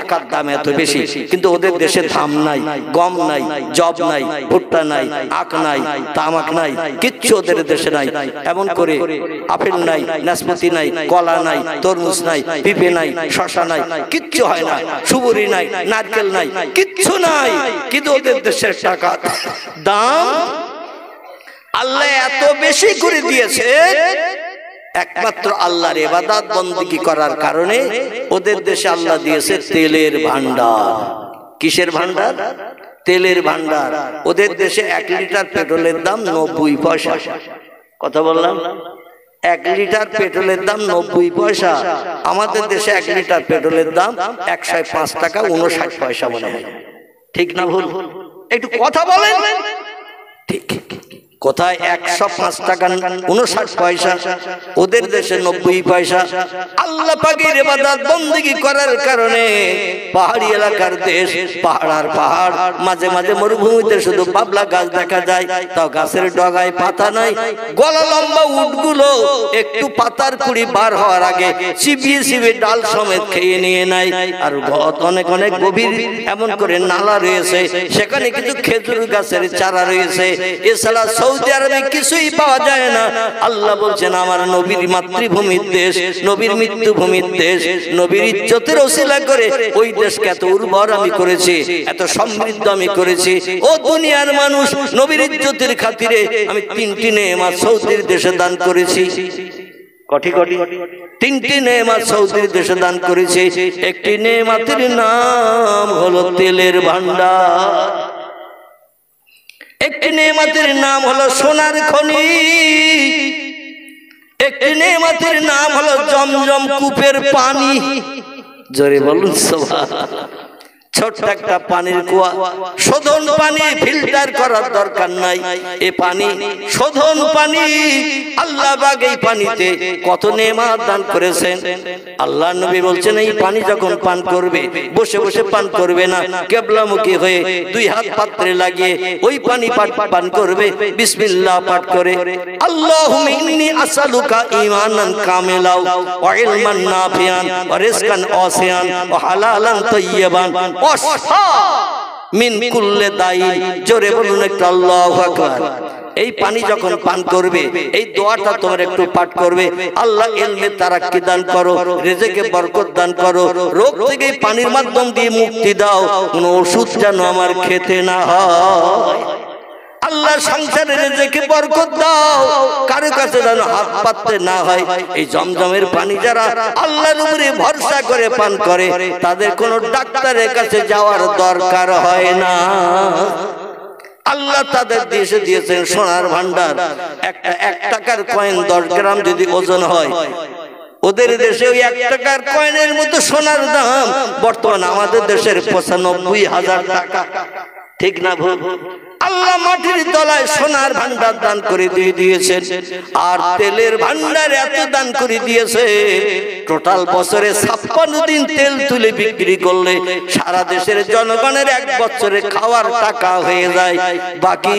টাকার দাম এত বেশি, কিন্তু ওদের দেশে ধাম নাই, গম নাই, জব নাই, ভুট্টা নাই, আখ নাই, তামাক নাই, কিচ্ছু ওদের দেশে নাই। এমন করে আপেল নাই, নাশপাতি নাই, কলা নাই, তরমুজ নাই, পেঁপে নাই, শসা নাই, কিচ্ছু হয় না, সুবরি নাই, নারকেল নাই, কিচ্ছু নাই, কিন্তু ওদের দেশের টাকা দাম আল্লাহ এত বেশি করে দিয়েছে। একমাত্র আল্লাহর ইবাদত বندگی করার কারণে ওদের দেশে আল্লাহ দিয়েছে তেলের ভান্ডার। কিসের ভান্ডার? তেলের ভান্ডার। ওদের দেশে 1 লিটার পেট্রোলের দাম 90 পয়সা। কথা বললাম, 1 লিটার পেট্রোলের দাম 90 পয়সা। আমাদের দেশে 1 লিটার পেট্রোলের দাম 105 টাকা 59 পয়সা মনে হয়। ঠিক না ভুল? একটু কথা বলেন। ঠিক কোথায় 105 টাকা 59 পয়সা, ওদের দেশে 90 পয়সা। আল্লাহ পাকের ইবাদত বندگی করার কারণে পাহাড়ি এলাকার দেশ, পাহাড় আর পাহাড়, মাঝে মাঝে মরুভূমিতে শুধু বাবলা গাছ দেখা যায়, তাও গাছের ডগায় পাতা নাই। গলা লম্বা উটগুলো একটু পাতার কুড়ি বার হওয়ার আগে চিবিয়ে চিবিয়ে ডাল সমেত খেয়ে নিয়ে নেয়। আর অনেক অনেক গভীর এমন করে নালা রয়েছে, সেখানে কিছু খেজুর গাছের চারা রয়েছে। এছাড়া সৌদি আরবে কিছুই পাওয়া যায় না। আল্লাহ বলছেন আমার নবীর মাতৃভূমির দেশ, নবীর মৃত্যুভূমির দেশ, নবীর ইজ্জতের ওসিলা করে ওই দেশকে এত উর্বর আমি করেছি, এত সমৃদ্ধ আমি করেছি। ও দুনিয়ার মানুষ, নবীর ইজ্জতের খাতিরে আমি 3টি নেয়ামত সৌদির দেশে দান করেছি। কোটি কোটি 3টি নেয়ামত সৌদির দেশে দান করেছি। একটি নেয়ামতের নাম হলো তেলের ভান্ডার, একটি নেয়ামতের নাম হলো সোনার খনি, একটি নেয়ামতের নাম হলো জমজম কূপের পানি। জোরে বলুন সুবহানাল্লাহ। ছোট্ট একটা পানির কুয়া, শোধন পানি, ফিল্টার করার দরকার নাই। এই পানি শোধন পানি। আল্লাহ পাক এই পানিতে কত নেয়ামত দান করেছেন। আল্লাহ নবী বলছেন এই পানি যখন পান করবে, বসে বসে পান করবে না, কিবলামুখী হয়ে 2 হাত পাত্রে লাগিয়ে ওই পানি পান করবে, বিসমিল্লাহ পাঠ করে। আল্লাহুম্মা ইন্নী আসআলুকা ঈমানান কামিলাও ওয়া ইলমান নাফিআন ওয়া রিজকান ওয়াসিআন ওয়া হালালান তাইয়্যিবান মিন কুল্লি দাই। জোরে বলুন একটু আল্লাহু আকবার। এই পানি যখন পান করবে, এই দোয়াটা তোমরা একটু পাঠ করবে। আল্লাহ ইলমে তারাক্কি দান করো, রিজকে বরকত দান করো, রোগ থেকে পানির মাধ্যম দিয়ে মুক্তি দাও, কোনো ওষুধ যেন আমার খেতে না হয়। আল্লাহ সংসারে রিজকে বরকত দাও, কারো কাছে যেন হাত পাততে না হয়। এই জমজমের পানি যারা আল্লাহর উপরে ভরসা করে পান করে, তাদের কোনো ডাক্তারের কাছে যাওয়ার দরকার হয় না। আল্লাহ তাদের দেশে দিয়েছেন সোনার ভান্ডার। একটা 1 টাকার কয়েন 10 গ্রাম যদি ওজন হয়, ওদের দেশে ওই 1 টাকার কয়েনের মতো সোনার দাম বর্তমান আমাদের দেশের 95,000 টাকা। ঠিক না ভুল? আল্লাহ মাটির তলায় সোনার ভান্ডার দান করে দিয়েছেন, আর তেলের ভান্ডার এত দান করে দিয়েছে, টোটাল বছরে 56 দিন তেল তুলে বিক্রি করলে সারা দেশের জনগণের 1 বছরে খাওয়ার টাকা হয়ে যায়। বাকি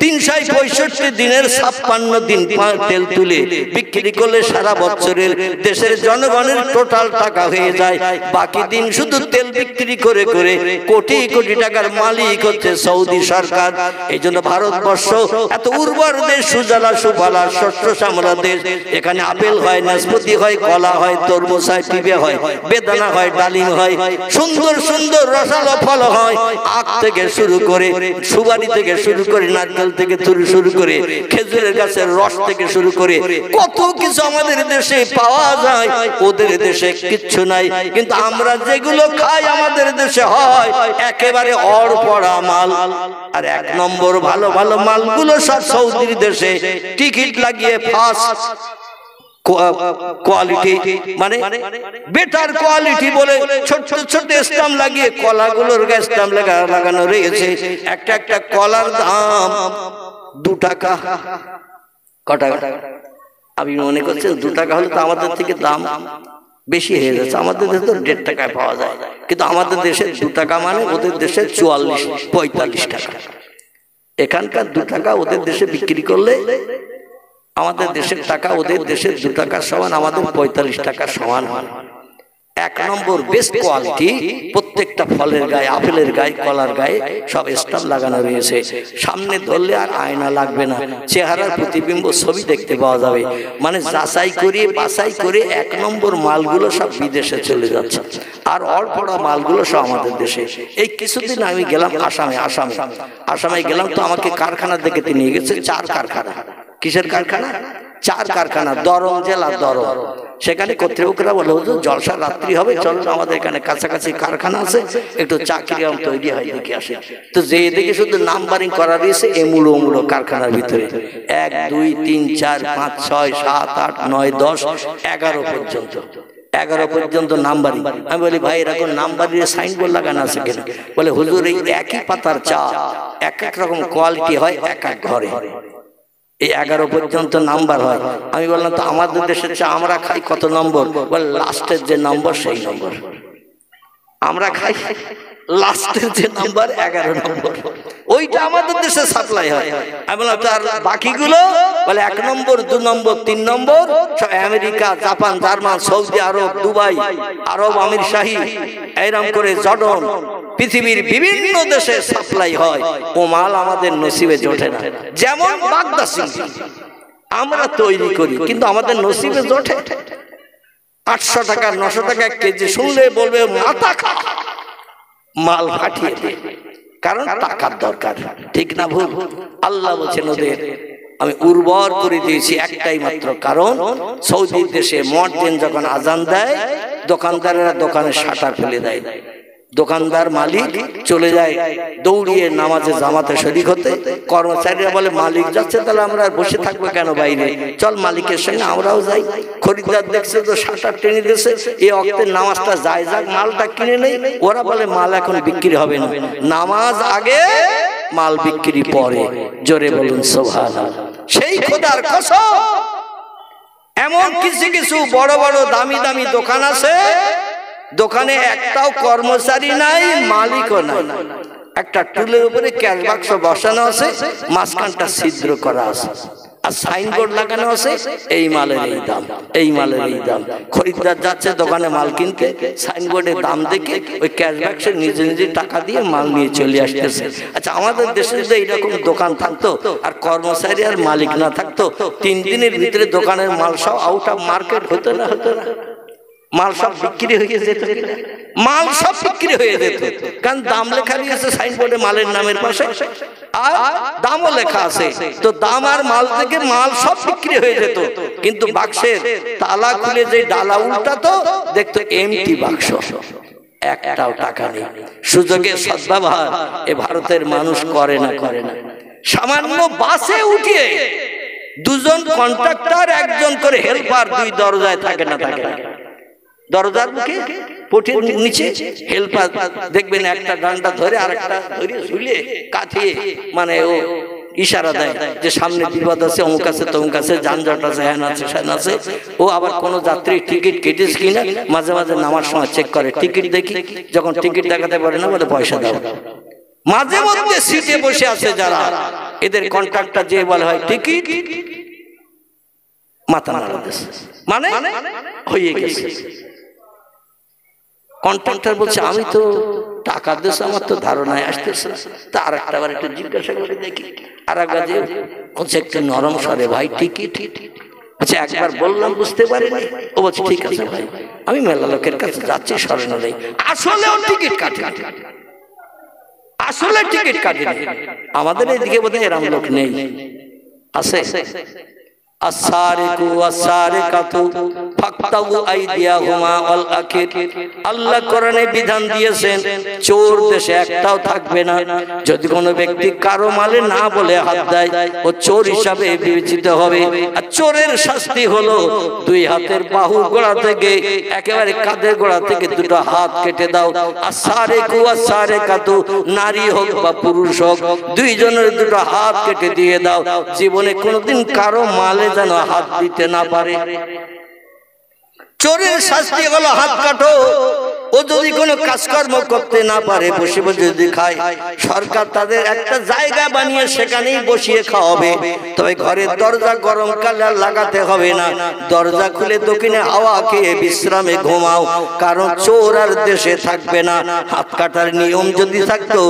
365 দিনের 56 দিন তেল তুলে বিক্রি করলে সারা বছরের দেশের জনগণের টোটাল টাকা হয়ে যায়। বাকি দিন শুধু তেল বিক্রি করে করে কোটি কোটি টাকার মালিক হচ্ছে সৌদি সরকার। এই জন্য ভারতবর্ষ এত উর্বর দেশ, সুজলা সুফলা শস্য শ্যামলা দেশ। এখানে আপেল হয়, নাশপাতি হয়, কলা হয়, তরমুজ হয়, পেঁপে হয়, বেদানা হয়, ডালিম হয়, সুন্দর সুন্দর রসালো ফল হয়। আখ থেকে শুরু করে, সুপারি থেকে শুরু করে, নারকেল থেকে শুরু করে, খেজুরের গাছের রস থেকে শুরু করে কত কিছু আমাদের দেশে পাওয়া যায়, ওদের দেশে কিচ্ছু নাই। কিন্তু আমরা যেগুলো খাই আমাদের দেশে হয় একেবারে অড়পড়া মাল। আর 1 নম্বর ভালো ভালো মালগুলো সব সৌদির দেশে টিকিট লাগিয়ে ফার্স্ট কোয়ালিটি, মানে বেটার কোয়ালিটি বলে ছোট ছোট স্ট্যাম্প লাগিয়ে কলাগুলোর স্ট্যাম্প লাগানো রয়েছে। একটা একটা কলার দাম 2 টাকা। কটা? আমি মনে করছি 2 টাকা হলে তো আমাদের থেকে দাম বেশি হয়ে যাচ্ছে। আমাদের দেশে তো 1.5 টাকায় পাওয়া যায়, কিন্তু আমাদের দেশে 2 টাকা মানে ওদের দেশে 44-45 টাকা। এখানকার 2 টাকা ওদের দেশে বিক্রি করলে আমাদের দেশের টাকা ওদের দেশের 2 টাকার সমান, আমাদের 45 টাকার সমান হয়। 1 নম্বর বেস্ট কোয়ালিটি প্রত্যেকটা ফলের গায়ে, আপেলের গায়ে, কলার গায়ে সব স্টাম্প লাগানো রয়েছে। সামনে ধরলে আর আয়না লাগবে না, চেহারার প্রতিবিম্ব ছবি দেখতে পাওয়া যাবে। মানে যাচাই করে বাছাই করে 1 নম্বর মালগুলো সব বিদেশে চলে যাচ্ছে, আর অল্পড়া মালগুলো সব আমাদের দেশে। এই কিছুদিন আমি গেলাম আসামে গেলাম, তো আমাকে কারখানা দেখে নিয়ে গেছে। 4 কারখানা। কিসের কারখানা? 4 কারখানা, দরং জেলা দরং। সেখানে কর্তৃপক্ষরা বলে, হুজুর জলসা রাত্রি হবে, চলুন আমাদের এখানে কাছাকাছি কারখানা আছে, একটু চাকরি তৈরি হয় দেখে আসে। তো যে এদিকে শুধু নাম্বারিং করা রয়েছে এমুলো কারখানার ভিতরে 1 2 3 4 5 6 7 8 9 10 11 পর্যন্ত 11 পর্যন্ত নাম্বারিং। আমি বলি, ভাই এরকম নাম্বারিং সাইনবোর্ড লাগানো আছে কেন? বলে, হুজুর এই একই পাতার চা এক এক রকম কোয়ালিটি হয় এক এক ঘরে, এই 11 পর্যন্ত নাম্বার হয়। আমি বললাম, তো আমাদের দেশের চা আমরা খাই কত নম্বর? বলে, লাস্টের যে নম্বর সেই নম্বর। আমরা খাই লাস্টের যে নাম্বার 11 নম্বর, ওইটা আমাদের দেশে সাপ্লাই হয়। আমি বললাম, তার বাকিগুলো? বলে 1 নম্বর 2 নম্বর 3 নম্বর সব আমেরিকা, জাপান, জার্মান, সৌদি আরব, দুবাই, আরব আমির শাহী, এরকম করে জর্ডন, পৃথিবীর বিভিন্ন দেশে সাপ্লাই হয়। ও মাল আমাদের নসিবে জোটে না। যেমন বাগদা চিংড়ি আমরা তৈরি করি, কিন্তু আমাদের নসিবে জোটে। 800 টাকা 900 টাকা কেজি শুনলে বলবে মাথা খা, মাল পাঠিয়ে দে, কারণ টাকার দরকার। ঠিক না ভুল? আল্লাহ বলছেন, ওদের আমি উর্বর করে দিয়েছি একটাই মাত্র কারণ, সৌদি দেশে মুয়াজ্জিন যখন আজান দেয়, দোকানদারেরা দোকানের শাটার ফেলে দেয়। দোকানদার মালিক চলে যায় দৌড়িয়ে নামাজে জামাতে শরীক হতে। কর্মচারীরা বলে, মালিক যাচ্ছে, তাহলে আমরা বসে থাকবো কেন বাইরে, চল মালিকের সঙ্গে আমরাও যাই। খরিদ্দার দেখছে তো শাটার টেনে দিয়েছে, এই অক্তের নামাজটা যায় যাক, মালটা কিনে নেই। ওরা বলে, মাল এখন বিক্রি হবে না, নামাজ আগে মাল বিক্রি পরে। জোরে বলুন সুবহানাল্লাহ। সেই খোদার কসম, এমন কিছু কিছু বড় বড় দামি দামি দোকান আছে, দোকানে একটাও কর্মচারী নাই, মালিকও নাই। একটা টুলের উপরে ক্যাশ বাক্স বসানো আছে, মাঝখানটা ছিদ্র করা আছে, আর সাইনবোর্ড লাগানো আছে, এই মালের এই দাম, এই মালের এই দাম। খরিদ্দার যাচ্ছে দোকানে মাল কিনতে, সাইনবোর্ডের দাম দেখে ওই ক্যাশ বাক্সে নিজে নিজে টাকা দিয়ে মাল নিয়ে চলে আসতেছে। আচ্ছা, আমাদের দেশে যদি এইরকম দোকান থাকতো আর কর্মচারী আর মালিক না থাকতো, 3 দিনের ভিতরে দোকানের মাল সব আউট অফ মার্কেট হতো না? হতো না? মাল সব বিক্রি হয়ে যেত, মাল সব বিক্রি হয়ে যেত, কারণ দাম লেখা আছে সাইনবোর্ডে মালের নামের পাশে, আর দামও লেখা আছে। তো দাম আর মাল থেকে মাল সব বিক্রি হয়ে যেত, কিন্তু বাক্সের তালা খুলে যে ডালা উল্টাতো, দেখতো এমটি বাক্স, একটাও টাকা নেই। সুযোগের সদ্ব্যবহার এ ভারতের মানুষ করে না। সামান্য বাসে উঠিয়ে 2 জন কন্ট্রাক্টর, 1 জন করে হেল্পার 2 দরজায় থাকে না থাকে, দরজার মুখে পটির নিচে হেল্পার দেখবেন একটা ডান্ডা ধরে আর একটা ধরে ঝুলিয়ে কাঠিয়ে, মানে ও ইশারা দেয় যে সামনে বিপদ আছে, অমুক আছে তমুক আছে, যানজট আছে, হ্যান আছে স্যান আছে। ও আবার কোনো যাত্রী টিকিট কেটেছে কিনা মাঝে মাঝে নামার সময় চেক করে, টিকিট দেখি, যখন টিকিট দেখাতে পারে না বলে পয়সা দাও। মাঝে মধ্যে সিটে বসে আছে যারা, এদের কন্ট্রাক্টর যে বলে হয় টিকিট, মাথা নাড়া দিচ্ছে, মানে হয়ে গেছে। কন্ট্রাক্টর বলছে, আমি তো টাকা দিয়েছি, আমার তো ধারণায় আসতেছে। তা আর একটা বার একটু জিজ্ঞাসা করে দেখি। আর একবার যে বলছে একটু নরম স্বরে, ভাই টিকিট? আচ্ছা, একবার বললাম বুঝতে পারিনি। ও বলছে, ঠিক আছে ভাই, আমি মেলা লোকের কাছে যাচ্ছি, স্মরণ নেই। আসলেও টিকিট কাটে, আসলে টিকিট কাটে। আমাদের এইদিকে বোধহয় এরম লোক নেই, আছে? আল্লাহ কোরআনে বিধান দিয়েছেন, চোর দেশে একটাও থাকবে না। যদি কোনো ব্যক্তি কারো মালে না বলে হাত দেয়, ও চোর হিসাবে বিবেচিত হবে। আর চোরের শাস্তি হলো 2 হাতের বাহু গোড়া থেকে একেবারে কাঁধের গোড়া থেকে 2টো হাত কেটে দাও। নারী হোক বা পুরুষ হোক, 2 জনের 2টো হাত কেটে দিয়ে দাও। জীবনে কোনোদিন কারো মালে যেন হাত দিতে না পারে। চোরের শাস্তি হলো হাত কাটো, ও যদি কোনো কাজকর্ম করতে না পারে, বসে বসে যদি খায়, সরকার তাদের একটা জায়গা বানিয়ে সেখানেই বসিয়ে খাওয়াবে। তবে ঘরের দরজা গরমকালে আর লাগাতে হবে না, দরজা খুলে দক্ষিণে হাওয়া খেয়ে বিশ্রামে ঘুমাও, কারণ চোর আর দেশে থাকবে না। হাত কাটার নিয়ম যদি থাকতো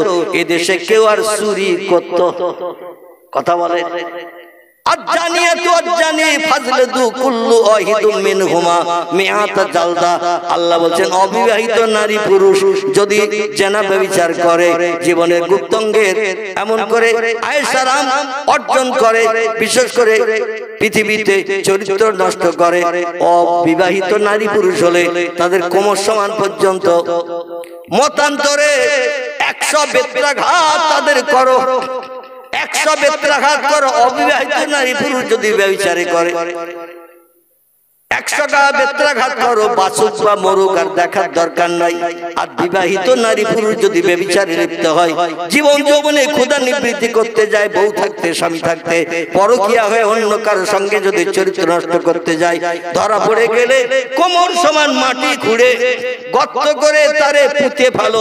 এ দেশে কেউ আর চুরি করত? কথা বলে আল্লাহ বলছেন অবিবাহিত নারী পুরুষ যদি জেনা ব্যভিচার করে, জীবনের গুপ্তাঙ্গের এমন করে আয়েশারাম অর্জন করে, বিশেষ করে পৃথিবীতে চরিত্র নষ্ট করে, অবিবাহিত নারী পুরুষ হলে তাদের কোমর সমান পর্যন্ত মতান্তরে 100 বেত্রাঘাত তাদের করো, 100 বেত্রাঘাত করো। অবিবাহিত নারী পুরুষ যদি ব্যভিচারী করে 100টা বেত্রাঘাত করো, বাঁচুক বা মরুক আর দেখার দরকার নাই। আর বিবাহিত নারী পুরুষ যদি ব্যভিচারে লিপ্ত হয়, জীবন যৌবনে ক্ষুধা নিবৃত্তি করতে যায়, বউ থাকতে স্বামী থাকতে পরকীয়া হয়ে অন্য কারোর সঙ্গে যদি চরিত্র নষ্ট করতে যায়, ধরা পড়ে গেলে কোমর সমান মাটি খুঁড়ে গর্ত করে তারে পুঁতে ভালো,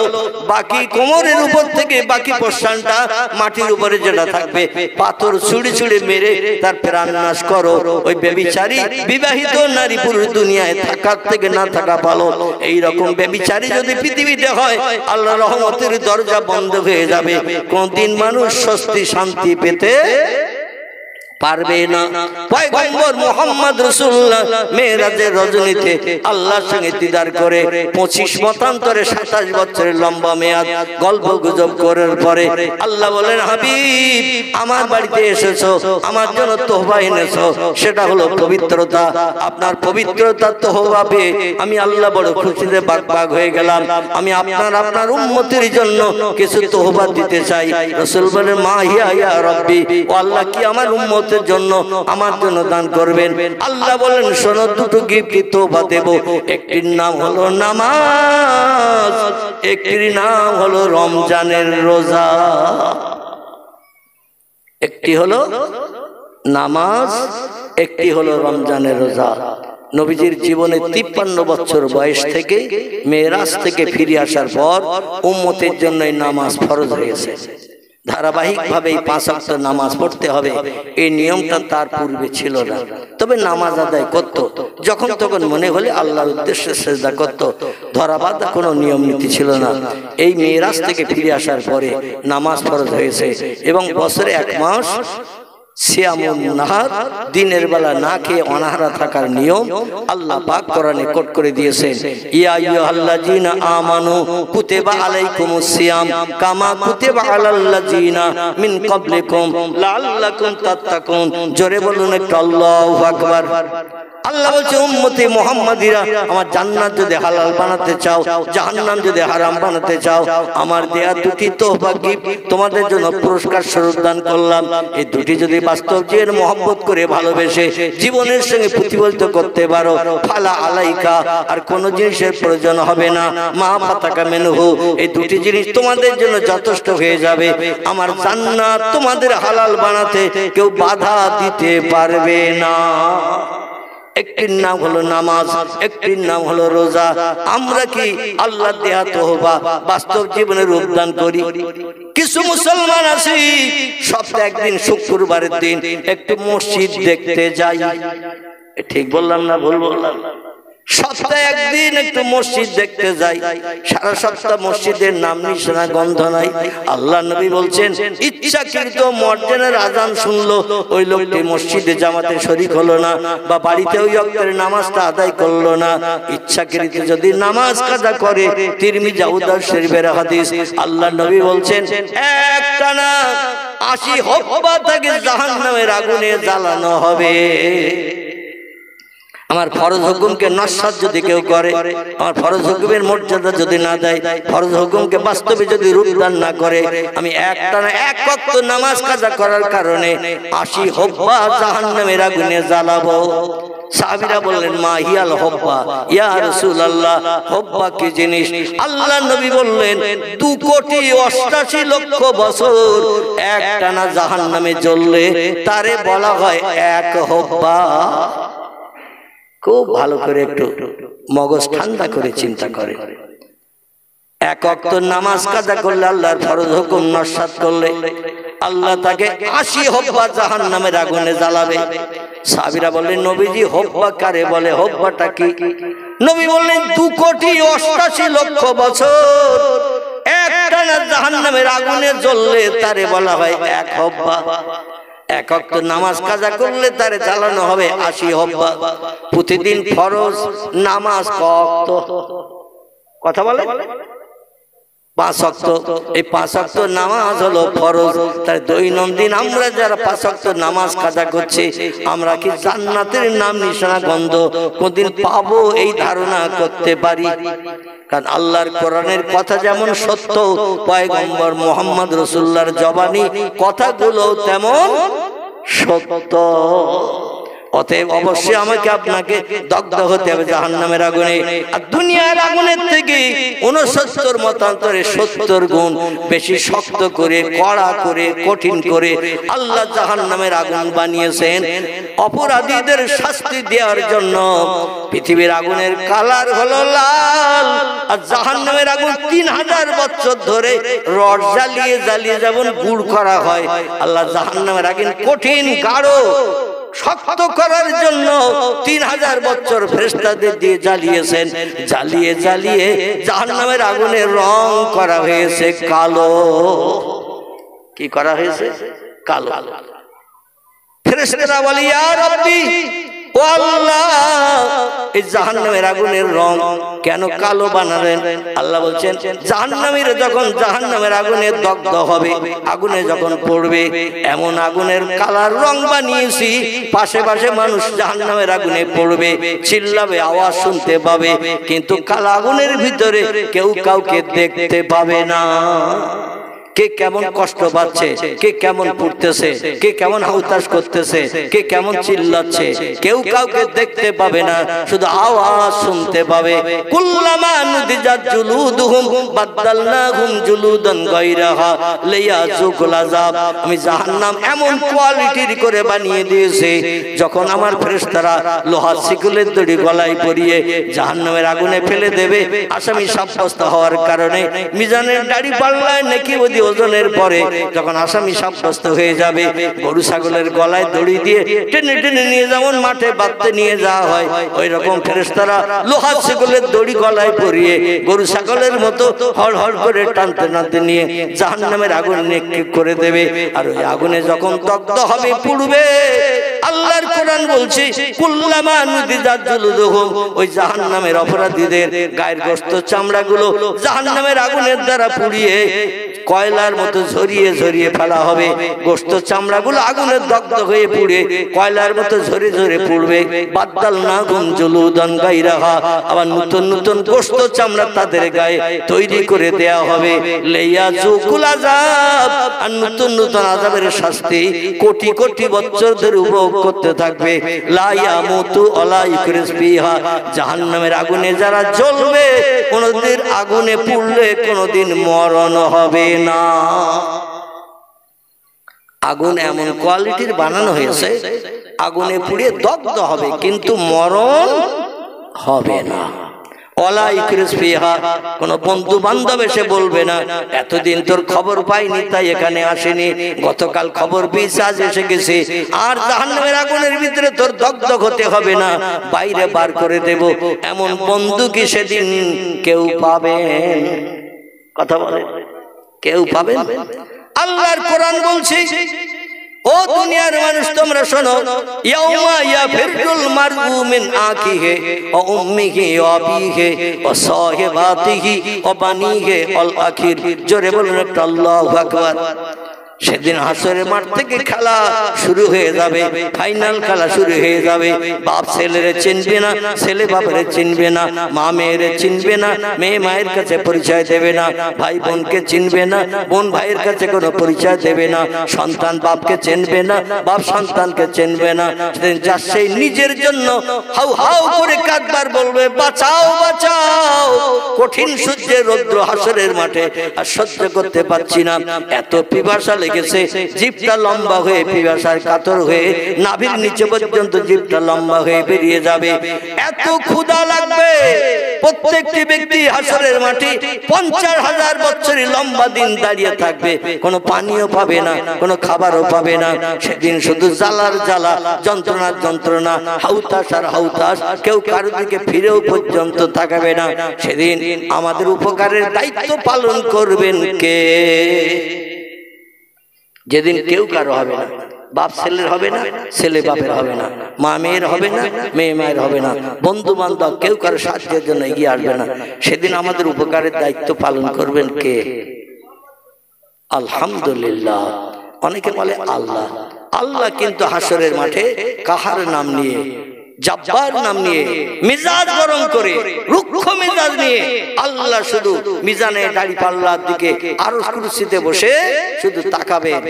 বাকি কোমরের উপর থেকে বাকি পোর্শনটা মাটির উপরে যেটা থাকবে পাথর ছুঁড়ে ছুঁড়ে মেরে তার প্রাণ নাশ করো। ওই ব্যভিচারী বিবাহিত নারী পুরুষ দুনিয়ায় থাকার থেকে না থাকা ভালো। এইরকম ব্যভিচারী যদি পৃথিবীতে হয়, আল্লাহ রহমতের দরজা বন্ধ হয়ে যাবে, কোনদিন মানুষ স্বস্তি শান্তি পেতে পারবে না। পয়গম্বর মুহাম্মদ রাসূলুল্লাহ মেরাজের রজনীতে আল্লাহর সঙ্গে দিদার করে 25 মতান্তরে 27 বছরের লম্বা মেয়াদ গল্প গুজব করার পরে আল্লাহ বলেন, হাবিব আমার বাড়িতে এসেছো, আমার জন্য তোহফা এনেছো, সেটা হলো পবিত্রতা। আপনার পবিত্রতা তোহফা পেয়ে আমি আল্লাহ বড় খুশিতে বাগবাগ হয়ে গেলাম। আমি আপনার উম্মতের জন্য কিছু তোহফা দিতে চাই। রাসূল বলেন, মা হিয়া ইয়া রাব্বি, ও আল্লাহ কি আমার উম্মত জন্য আমার জন্য দান করবেন? আল্লাহ বলেন, শোনো, দুটো গিফট তোবা দেব। একটির নাম হলো নামাজ, একটির নাম হলো রমজানের রোজা। একটি হলো নামাজ, একটি হলো রমজানের রোজা। নবীজির জীবনে 53 বছর বয়স থেকে মেরাজ থেকে ফিরে আসার পর উম্মতের জন্য নামাজ ফরজ হয়েছে। ধারাবাহিকভাবে 5 ওয়াক্ত নামাজ পড়তে হবে, এই নিয়মটা তার পূর্বে ছিল না। তবে নামাজ আদায় করত, যখন তখন মনে হলে আল্লাহর উদ্দেশ্যে সিজদা করত, ধরাবাঁধা কোনো নিয়ম নীতি ছিল না। এই মেরাজ থেকে ফিরে আসার পরে নামাজ ফরজ হয়েছে এবং বছরে 1 মাস সিয়ামুন নাহার, দিনের বেলা না খেয়ে অনাহারা থাকার নিয়ম আল্লাহ পাক কোরআনে কোট করে দিয়েছেন। ইয়া আইয়ুহাল্লাযীনা আমানু কুতিবা আলাইকুমুস সিয়াম কামা কুতিবা আলাল্লাযীনা মিন ক্বাবলিকুম লাআল্লাকুম তাত্তাকুন। জোরে বলুন একটু আল্লাহু আকবার। আল্লাহ বলছে, উম্মতে মুহাম্মাদিরা, আমার জান্নাত যদি হালাল বানাতে চাও, জাহান্নাম যদি হারাম বানাতে চাও, আমার দেয়া দুটি তোহফা গিফট তোমাদের জন্য পুরস্কার স্বরূপ দান করলাম। এই দুটি যদি বাস্তব জীবন মহব্বত করে ভালোবেসে জীবনের সঙ্গে প্রতিফলিত করতে পারো, ফালা আলাইকা, আর কোনো জিনিসের প্রয়োজন হবে না। মা ফাতাকা মিনহু, এই দুটি জিনিস তোমাদের জন্য যথেষ্ট হয়ে যাবে। আমার জান্নাত তোমাদের হালাল বানাতে কেউ বাধা দিতে পারবে না। একটির নাম হলো নামাজ, একটির নাম হলো রোজা। আমরা কি আল্লাহ দেয়া তোহফা বাস্তব জীবনে রূপদান করি? কিছু মুসলমান আছি সপ্তাহে একদিন শুক্রবারের দিন একটু মসজিদ দেখতে যাই। ঠিক বললাম না ভুল বললাম? সপ্তাহে একদিন একটু মসজিদ দেখতে যাই, সারা সপ্তাহ মসজিদের নাম নিশানা গন্ধ নাই। আল্লাহ নবী বলছেন, ইচ্ছাকৃত মুয়াজ্জিনের আযান শুনলো, ওই লোকটি মসজিদে জামাতে শরীক হলো না বা বাড়িতে ওই ওয়াক্তের নামাজটা আদায় করলো না। ইচ্ছাকৃত যদি নামাজ কাজা করে, তিরমিজি আবু দাউদ শরীফের হাদিস, আল্লাহ নবী বলছেন, একটানা 80 হব্বা তাকে জাহান্নামের আগুনে জ্বালানো হবে। আমার ফরজ হুকুমকে নস্যাৎ যদি কেউ করে, আমার ফরজ হুকুমের মর্যাদা যদি না দেয়, ফরজ হুকুমকে বাস্তবে যদি রূপদান না করে, আমি একটানা 1 ওয়াক্ত নামাজ কাজা করার কারণে 80 হব্বা জাহান্নামের আগুনে জ্বালাবো। সাহাবীরা বললেন, মা হিয়াল হব্বা ইয়া রাসূলুল্লাহ, হব্বা কি জিনিস? আল্লাহ নবী বললেন, 2,88,00,000 বছর একটানা জাহান্নামে জ্বললে তারে বলা হয় 1 হব্বা। খুব ভালো করে একটু মগজ ঠান্ডা করে চিন্তা করেন। এক ওয়াক্ত নামাজ কাজা করলে, আল্লাহর ফরজ হুকুম নস্যাৎ করলে আল্লাহ তাকে 80 হব্বা জাহান্নামের আগুনে জ্বালাবে। সাহাবীরা বললেন, নবীজি হব্বা কারে বলে? হব্বাটা কি? নবী বললেন, 2,88,00,000 বছর একটানা জাহান্নামের আগুনে জ্বললে তারে বলা হয় এক হব্বা। এক ওয়াক্ত নামাজ কাজা করলে তারে জ্বালানো হবে 80 হব্বা। প্রতিদিন ফরজ নামাজ কত কথা বলে? 5 ওয়াক্ত। এই 5 ওয়াক্ত নামাজ হলো ফরজ। তাই দৈনন্দিন আমরা যারা 5 ওয়াক্ত নামাজ কাজা করছি, আমরা কি জান্নাতের নাম নিশানা গন্ধ কোনদিন পাবো এই ধারণা করতে পারি? কারণ আল্লাহর কোরআনের কথা যেমন সত্য, পয়গম্বর মুহাম্মদ রাসূলুল্লাহর জবানি কথাগুলো তেমন সত্য। অতএব অবশ্যই আমাকে আপনাকে দগ্ধ হতে হবে জাহান্নামের আগুনে। আর দুনিয়ার আগুনের থেকে 69 মতান্তরে 70 গুণ বেশি শক্ত করে, কড়া করে, কঠিন করে আল্লাহ জাহান্নামের আগুন বানিয়েছেন অপরাধীদের শাস্তি দেওয়ার জন্য। পৃথিবীর আগুনের কালার হলো লাল, আর জাহান্নামের আগুন 3000 বছর ধরে রড জ্বালিয়ে জ্বালিয়ে যেমন গুড় করা হয়, আল্লাহ জাহান্নামের আগুন কঠিন গাঢ় শক্ত করার জন্য 3000 বছর ফেরেশতাদের দিয়ে জ্বালিয়েছেন। জ্বালিয়ে জ্বালিয়ে জাহান্নামের আগুনের রং করা হয়েছে কালো। কি করা হয়েছে? কালো। ফেরেশতারা বলে, ইয়া রাব্বি, ও আল্লাহ, এই জাহান্নামের আগুনের রং কেন কালো বানালেন? আল্লাহ বলছেন, জাহান্নামীরা যখন জাহান্নামের আগুনে দগ্ধ হবে, আগুনে যখন পড়বে, এমন আগুনের কালার রং বানিয়েছি, পাশে পাশে মানুষ জাহান্নামের আগুনে পড়বে, চিল্লাবে, আওয়াজ শুনতে পাবে, কিন্তু কালো আগুনের ভিতরে কেউ কাউকে দেখতে পাবে না। কে কেমন কষ্ট পাচ্ছে, কে কেমন পুড়তেছে, কে কেমন হাউতাশ করতেছে, কে কেমন চিল্লাচ্ছে, কেউ কাউকে দেখতে পাবে না, শুধু আওয়াজ শুনতে পাবে। কুল্লামা নুদিজাত জুলুদুহুম বাদদালনাহুম জুলুদান গায়রাহা লিয়াযুকুল আযাব। আমি জাহান্নাম এমন কোয়ালিটির করে বানিয়ে দিয়েছি, যখন আমার ফেরেশতারা লোহার শিকলের দড়ি গলায় পরিয়ে জাহান্নামের আগুনে ফেলে দেবে, আসামি সাব্যস্ত হওয়ার কারণে মিজানের দাড়ি পাল্লায় নেকি ওজনের পরে যখন আসামি সাব্যস্ত হয়ে যাবে, গরু ছাগলের গলায় দড়ি দিয়ে টেনে টেনে নিয়ে যেমন মাঠে বাঁধতে নিয়ে যাওয়া হয়, ওই রকম ফেরেশতারা লোহার ছাগলের দড়ি গলায় পরিয়ে গরু ছাগলের মতো হড় হড় করে টানতে টানতে নিয়ে জাহান্নামের আগুন নিক্ষেপ করে দেবে। আর ওই আগুনে যখন দগ্ধ হবে, পুড়বে, আল্লাহর কোরআন বলছে, কুল্লামা নুদিজাত জুলুদুহুম, ওই জাহান্নামের অপরাধীদের গায়ের গোশত চামড়াগুলো জাহান্নামের আগুনের দ্বারা পুড়িয়ে কয়লার মতো ঝরিয়ে ঝরিয়ে ফেলা হবে। গোশত চামড়াগুলো আগুনে দগ্ধ হয়ে পুড়ে কয়লার মতো ঝরে ঝরে পুড়বে। বাদদালনাহুম জুলুদান গায়রাহা, আবার নতুন নতুন গোশত চামড়া তাদের গায়ে তৈরি করে দেয়া হবে। লিয়াযুকুল আযাব, আর নতুন নতুন আযাবের শাস্তি কোটি কোটি বছর ধরে উপভোগ করতে থাকবে। লা ইয়ামুতু ওয়ালা ইউকরিস ফিহা, জাহান্নামের আগুনে যারা জ্বলবে, কোনদিন আগুনে পুড়লে কোনদিন মরণ হবে না। আগুন এমন কোয়ালিটির বানানো হয়েছে, আগুনে পুড়ে দগ্ধ হবে কিন্তু মরণ হবে না। ওয়ালা ইউকরিস ফিহা, কোন বন্ধু বান্ধব এসে বলবে না, এতদিন তোর খবর পাইনি তাই এখানে আসেনি, গতকাল খবর পেয়েছি আজ এসে গেছে। আর জাহান্নামের আগুনের ভিতরে তোর দগ্ধ হতে হবে না, বাইরে বার করে দেব, এমন বন্ধু কি সেদিন কেউ পাবেন? কথা বলে, কেউ পাবেন? আল্লাহর কোরআন বলছে, ও দুনিয়ার মানুষ তোমরা শোনো, ইয়াউমা ইয়াফিরুল মারউ মিন আখিহি ওয়া উম্মিহি ওয়া আবিহি ওয়া সাহিবাতিহি ওয়া বানিহি আল আখির। জোরে বলুন একটা আল্লাহু আকবার। সেদিন হাসরের মাঠ থেকে খেলা শুরু হয়ে যাবে, ফাইনাল খেলা শুরু হয়ে যাবে। বাপ ছেলেরে চিনবে না, ছেলে বাপেরে চিনবে না, মা মেয়েরে চিনবে না, মেয়ে মায়ের কাছে পরিচয় দেবে না, ভাই বোনকে চিনবে না, বোন ভাইয়ের কাছে কোনো পরিচয় দেবে না, সন্তান বাপকে চিনবে না, বাপ সন্তানকে চিনবে না। সেদিন যা সেই নিজের জন্য হাউ হাউ করে কাঁদবার বলবে, বাঁচাও বাঁচাও, কঠিন সূর্যের রৌদ্র হাসরের মাঠে আর সহ্য করতে পারছি না, এত পিপাসা লেগেছে, জিভটা লম্বা হয়ে পিপাসায় কাতর হয়ে নাভির নিচে পর্যন্ত জিভটা লম্বা হয়ে বেরিয়ে যাবে। এত ক্ষুধা লাগবে, প্রত্যেকটি ব্যক্তি হাসরের মাঠে 50,000 বছরের লম্বা দিন দাঁড়িয়ে থাকবে, কোনো পানিও পাবে না, কোনো খাবারও পাবে না। সেদিন শুধু জ্বালার জ্বালা, যন্ত্রণার যন্ত্রণা, হাউতাস আর হাউতাস, কেউ কারো দিকে ফিরেও পর্যন্ত তাকাবে না। সেদিন আমাদের উপকারের দায়িত্ব পালন করবেন কে? যেদিন কেউ কারো হবে না, বাপ ছেলের হবে না, ছেলে বাপের হবে না, মা মেয়ের হবে না, মেয়ে মায়ের হবে না, বন্ধু বান্ধব কেউ কারো সাহায্যের জন্য এগিয়ে আসবে না। সেদিন আমাদের উপকারের দায়িত্ব পালন করবেন কে? আলহামদুলিল্লাহ। অনেকে বলে আল্লাহ, আল্লাহ কিন্তু হাসরের মাঠে কাহার নাম নিয়ে, জব্বার নাম নিয়ে, মিজাজ গরম করে, রুক্ষ মিজাজ নিয়ে আল্লাহ শুধু মিজানে দাড়ি পাল্লার দিকে আরশ কুরসিতে বসে শুধু তাকাবেন।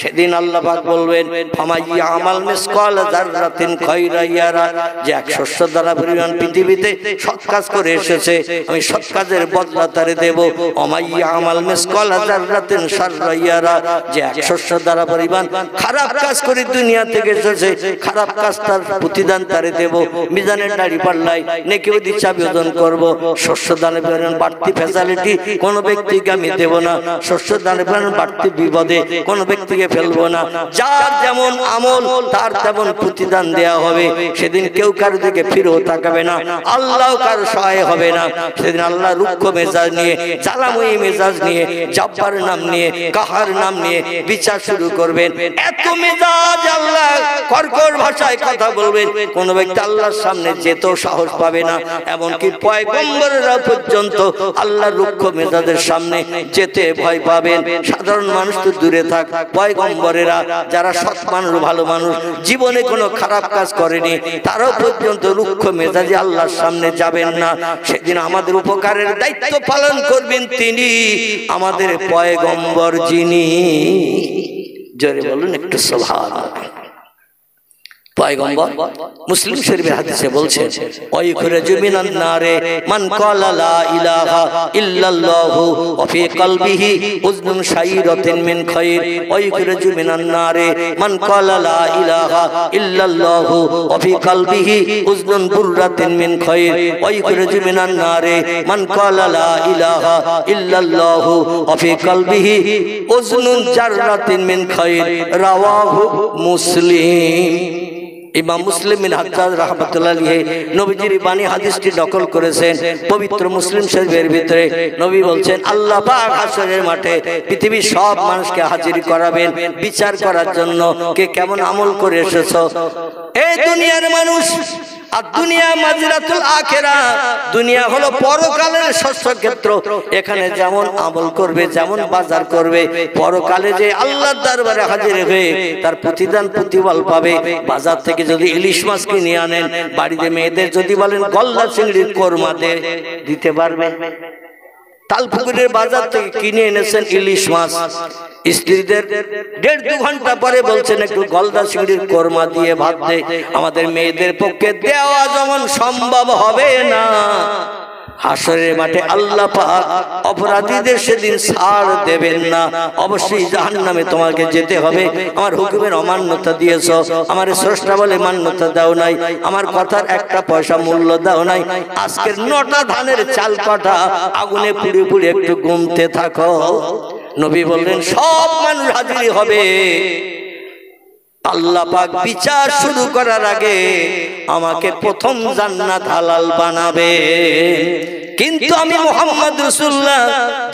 সেদিন আল্লাহ পাক বলবেন, ফামাইয়া আমাল মিসকাল যাররাতিন খায়রা ইয়ারা, যে এক শস্য দ্বারা পরিমাণ পৃথিবীতে সৎ কাজ করে এসেছে, আমি সৎ কাজের বদলা তারে দেব। অমাইয়া আমাল মিসকাল যাররাতিন শাররা ইয়ারা, যে এক শস্য দ্বারা পরিমাণ খারাপ কাজ করে দুনিয়া থেকে এসেছে, খারাপ কাজ তার প্রতিদান তারে দেব। মিজানের দাড়ি পাল্লাই নেকি ওদি চাবি ওজন করব। শস্য দানে পরিমাণ বাড়তি ফ্যাসিলিটি কোন ব্যক্তিকে আমি দেব না, শস্য দানে পরিমাণ বাড়তি বিপদে কোন ব্যক্তিকে ফেলবো না। যার যেমন আমল তার তেমন প্রতিদান দেয়া হবে। সেদিন কেউ কারো দিকে ফিরেও তাকাবে না, আল্লাহ কারো সহায় হবে না। সেদিন আল্লাহ রুক্ষ মেজাজ নিয়ে, জ্বালাময়ী মেজাজ নিয়ে, জব্বার নাম নিয়ে, কাহার নাম নিয়ে বিচার শুরু করবেন। এত মেজাজ আল্লাহ কর্কশ ভাষায় কথা বলবেন, কোন ব্যক্তি আল্লাহর সামনে যেতেও সাহস পাবে না। এমনকি পয়গম্বরেরা পর্যন্ত আল্লাহর রুক্ষ মেজাজের সামনে যেতে ভয় পাবেন। সাধারণ মানুষ তো দূরে থাক, পয়গম্বরেরা যারা সৎ মানুষ, ভালো মানুষ, জীবনে কোনো খারাপ কাজ করেনি, তারাও পর্যন্ত রুক্ষ মেজাজে আল্লাহর সামনে যাবেন না। সেদিন আমাদের উপকারের দায়িত্ব পালন করবেন তিনি, আমাদের পয়গম্বর যিনি। জোরে বলুন একটু সুবহানাল্লাহ। পয়গম্বর মুসলিম শরীফের হাদিসে বলছেন, ওয়াইখরাজু মিনান নারে মান ক্বালা লা ইলাহা ইল্লাল্লাহু ওয়া ফি কলবিহি উযনুন শাইরাতিন মিন খায়র। ওয়াইখরাজু মিনান নারে মান ক্বালা লা ইলাহা ইল্লাল্লাহু ওয়া ফি কলবিহি উযনুন বুররাতিন মিন খায়র। ওয়াইখরাজু মিনান নারে মান ক্বালা লা ইলাহা ইল্লাল্লাহু ওয়া ফি কলবিহি উযনুন জাররাতিন মিন খায়র। রাওয়াহু মুসলিম। ইমাম মুসলিম বিন হাজ্জাজ রাহমাতুল্লাহ আলাইহি নবীজির বাণী হাদিসটি নকল করেছেন পবিত্র মুসলিম শরীফের ভিতরে। নবী বলছেন, আল্লাহ পাক হাসরের মাঠে পৃথিবীর সব মানুষকে হাজির করাবেন বিচার করার জন্য, কে কেমন আমল করে এসেছো। এই দুনিয়ার মানুষ, আর দুনিয়া মাজরাতুল আখিরা, দুনিয়া হলো পরকালের শস্যক্ষেত্র। এখানে যেমন আমল করবে, যেমন বাজার করবে, পরকালে যে আল্লাহর দরবারে হাজির হয়ে তার প্রতিদান প্রতিফল পাবে। বাজার থেকে যদি ইলিশ মাছ কিনে আনেন, বাড়িতে মেয়েদের যদি বলেন গলদা চিংড়ির কোরমা দিতে পারবে। তালপুকুরের বাজার থেকে কিনে এনেছেন ইলিশ মাছ, স্ত্রীদের 1.5-2 ঘন্টা পরে বলছেন একটু গলদা চিংড়ির কোরমা দিয়ে ভাত দে। আমাদের মেয়েদের পক্ষে দেওয়া যেমন সম্ভব হবে না, হাসরের মাঠে আল্লাহ পাক অপরাধীদের সেদিন ছাড় দেবেন না। অবশ্যই জাহান্নামে তোমাকে যেতে হবে। আমার হুকুমের অমান্যতা দিয়েছো, আমার স্রষ্টা বলে মান্যতা দাও নাই, আমার কথার একটা পয়সা মূল্য দাও নাই। আজকের 9টা ধানের চাল কটা আগুনে পুড়ে পুড়ে একটু গুমতে থাকো। নবী বললেন, সব মানুষ হাজির হবে। আল্লাহ পাক বিচার শুরু করার আগে আমাকে প্রথম জান্নাত হালাল বানাবে, কিন্তু আমি মুহাম্মদ রাসূলুল্লাহ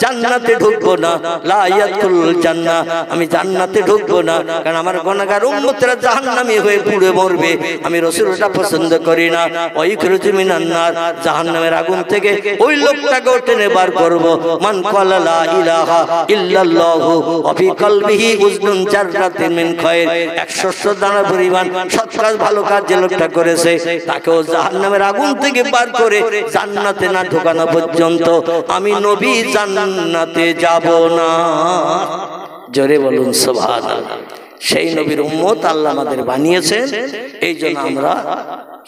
জান্নাতে ঢুকবো না। লা ইয়াদখুলুল জান্নাহ, আমি জান্নাতে ঢুকবো না, কারণ আমার গুনাহগার উম্মতরা জাহান্নামী হয়ে পুড়ে মরবে। আমি রাসূল ওটা পছন্দ করি না। ওয়াইখরুজু মিনান নার, জাহান্নামের আগুন থেকে ওই লোকটাকে টেনে বার করব। মান ক্বালা লা ইলাহা ইল্লাল্লাহু ওয়া ফি কলবিহি উযনুন জাররাতিন মিন খায়র, 100 দানা পরিমাণ সৎ কাজ, ভালো কাজ যে লোকটা করেছে, তাকেও জাহান্নামের আগুন থেকে বার করে জান্নাতে না ঢোকানো পর্যন্ত আমি নবী জান্নাতে যাব না। জোরে বলুন সুবহানাল্লাহ। সেই নবীর উম্মত আল্লাহ আমাদের বানিয়েছেন, এই জন্য আমরা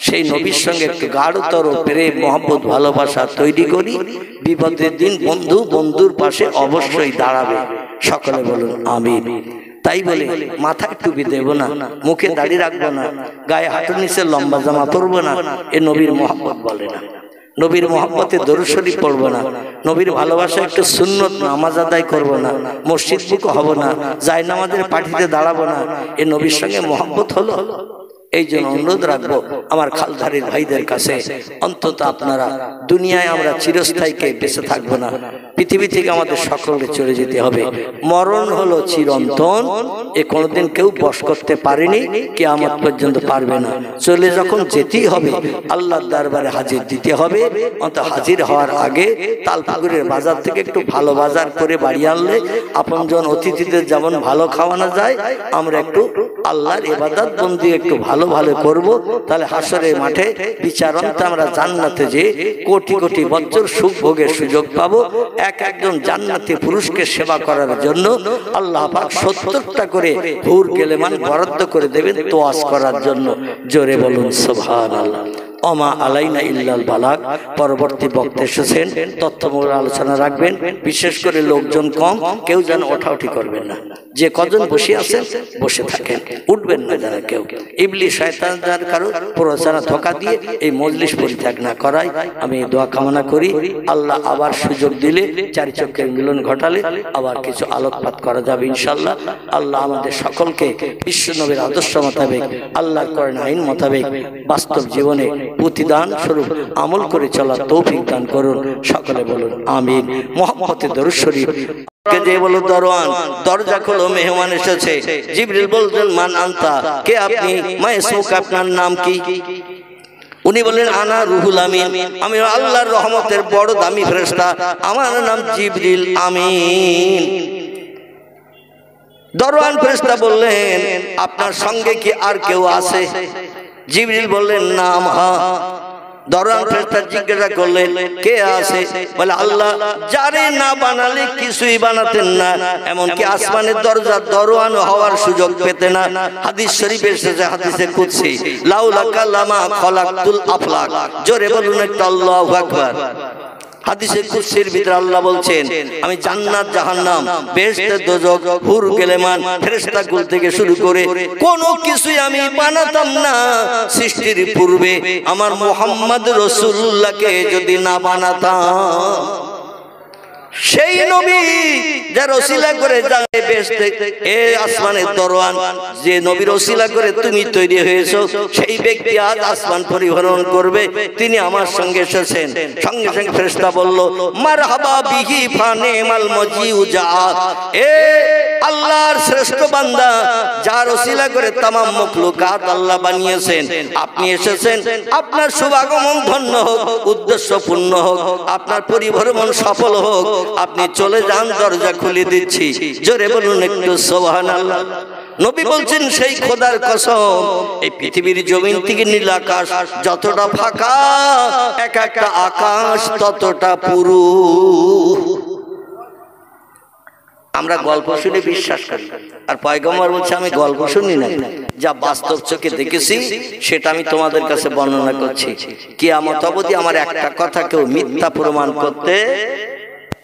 সেই নবীর সঙ্গে একটু গাঢ়তর প্রেম মহব্বত ভালোবাসা তৈরি করি। বিপদের দিন বন্ধু বন্ধুর পাশে অবশ্যই দাঁড়াবে। সকলে বলুন আমিন। তাই বলে মাথায় টুপি দেব না, মুখে দাড়ি রাখবো না, গায়ে হাঁটুর নিচে লম্বা জামা পরবো না, এ নবীর মহব্বত বলে না। নবীর মহব্বতে দরুদ শরীফ পড়বো না, নবীর ভালোবাসা একটু সুন্নত নামাজ আদায় করবো না, মসজিদ বুক হব না, জায়নামাজের পাটিতে দাঁড়াবো না, এ নবীর সঙ্গে মহব্বত হলো? এই জন্য অনুরোধ রাখবো আমার খালধারীর ভাইদের কাছে, অন্তত আপনারা, দুনিয়ায় আমরা চিরস্থায়ীকে বেঁচে থাকবো না, পৃথিবী থেকে আমাদের সকলকে চলে যেতে হবে। মরণ হলো চিরন্তন, এ কোনোদিন কেউ বশ করতে পারেনি, কিয়ামত পর্যন্ত পারবে না। চলে যখন যেতেই হবে, আল্লাহর দরবারে হাজির দিতে হবে। অন্তত হাজির হওয়ার আগে তালপুকুরের বাজার থেকে একটু ভালো বাজার করে বাড়ি আনলে আপনজন অতিথিদের যেমন ভালো খাওয়ানো যায়, আমরা একটু আল্লাহর ইবাদত বন্দি একটু ভালো ভালো করব, তাহলে হাসরের মাঠে বিচারন্তে আমরা জান্নাতে যে কোটি কোটি বছর সুখ ভোগের সুযোগ পাবো। একজন জান্নাতি পুরুষকে সেবা করার জন্য আল্লাহ পাক 70টা করে হুর গেলেমান বরাদ্দ করে দেবেন তোয়াজ করার জন্য। জোরে বলুন সুবহানাল্লাহ। ওমা আলাইনা ইল্লাল বালাগ। পরবর্তী বক্তা এসেছেন, তথ্যমূলক আলোচনা রাখবেন। বিশেষ করে লোকজন কম, কেউ যেন ওঠাউঠি করবেন না। যে কজন বসে আছেন বসে থাকেন, উঠবেন না যেন কেউ। ইবলিস শয়তান যার কারো প্ররোচনা ধোঁকা দিয়ে এই মজলিস পরিত্যাগ না করায় আমি দোয়া কামনা করি। আল্লাহ আবার সুযোগ দিলে, চারি চক্রের মিলন ঘটালে আবার কিছু আলোকপাত করা যাবে ইনশাআল্লাহ। আল্লাহ আমাদের সকলকে বিশ্বনবীর আদর্শ মোতাবেক, আল্লাহর কোরআন আইন মোতাবেক বাস্তব জীবনে প্রতিদান স্বরূপ আমল করে চলার তৌফিক দান করুন। সকলে বলুন আমিন। মুহাম্মদে দরুদ শরীফ। যে বলো দরওয়ান, দরজা খোলো, মেহমান এসেছে। জিবরিল বললেন মান আনতা, কে আপনি? মা ইসমুকা, আপনার নাম কি? উনি বললেন আনা রুহুল আমিন, আমি আল্লাহর রহমতের বড় দামি ফেরেশতা, আমার নাম জিবরিল আমিন। দরওয়ান ফেরেশতা বললেন আপনার সঙ্গে কি আর কেউ আছে? জিবরিল বললেন নাম হা। দরওয়ান ফেরেশতা জিজ্ঞাসা করলেন কে আছে? বলে আল্লাহ যারে না বানালে কিছুই বানাতেন না, এমনকি আসমানের দরজা দরওয়ান হওয়ার সুযোগ পেতে না। হাদিস শরীফে এসেছে, হাদিসে কুদসি, লাউলাকা লামা খলাকতুল আফলাক। জোরে বলুন একটু আল্লাহু আকবার। হাদিসে কুদসির ভিতরে আল্লাহ বলছেন আমি জান্নাত জাহান্নাম বেহেশত দোজখ হুর গেলেমান ফেরেশতাকুল থেকে শুরু করে কোনো কিছুই আমি বানাতাম না সৃষ্টির পূর্বে আমার মুহাম্মদ রাসূলুল্লাহকে যদি না বানাতাম। সেই নবী যার ওসিলা করে যায় বেহেশতে, এ আসমানের দরওয়ান, যে নবীর ওসিলা করে তুমি তৈরি হয়েছো, সেই ব্যক্তি আজ আসমান পরিভ্রমণ করবে, তিনি আমার সঙ্গে এসেছেন। সঙ্গে সঙ্গে ফেরেশতা বলল মারহাবা বিহি ফানিমাল মজিউ জা, এ আল্লাহর শ্রেষ্ঠ বান্দা, যার ওসিলা করে तमाम মখলুকাত আল্লাহ বানিয়েছেন, আপনি এসেছেন, আপনার শুভাগমন ধন্য হোক, উদ্দেশ্য পূর্ণ হোক, আপনার পরিভ্রমণ সফল হোক, আপনি চলে যান, দরজা খুলে দিচ্ছি। জোরে বলুন একটু সুবহানাল্লাহ। নবী বলছেন সেই খোদার কসম, এই পৃথিবীর জমিন থেকে নীল আকাশ যতটা ফাঁকা, এক একটা আকাশ ততটা পুরু। আমরা গল্প শুনে বিশ্বাস করি, আর পয়গম্বর বলছে আমি গল্প শুনি না, যা বাস্তব চোখে দেখেছি সেটা আমি তোমাদের কাছে বর্ণনা করছি। কিয়ামত অবধি আমার একটা কথা কেউ মিথ্যা প্রমাণ করতে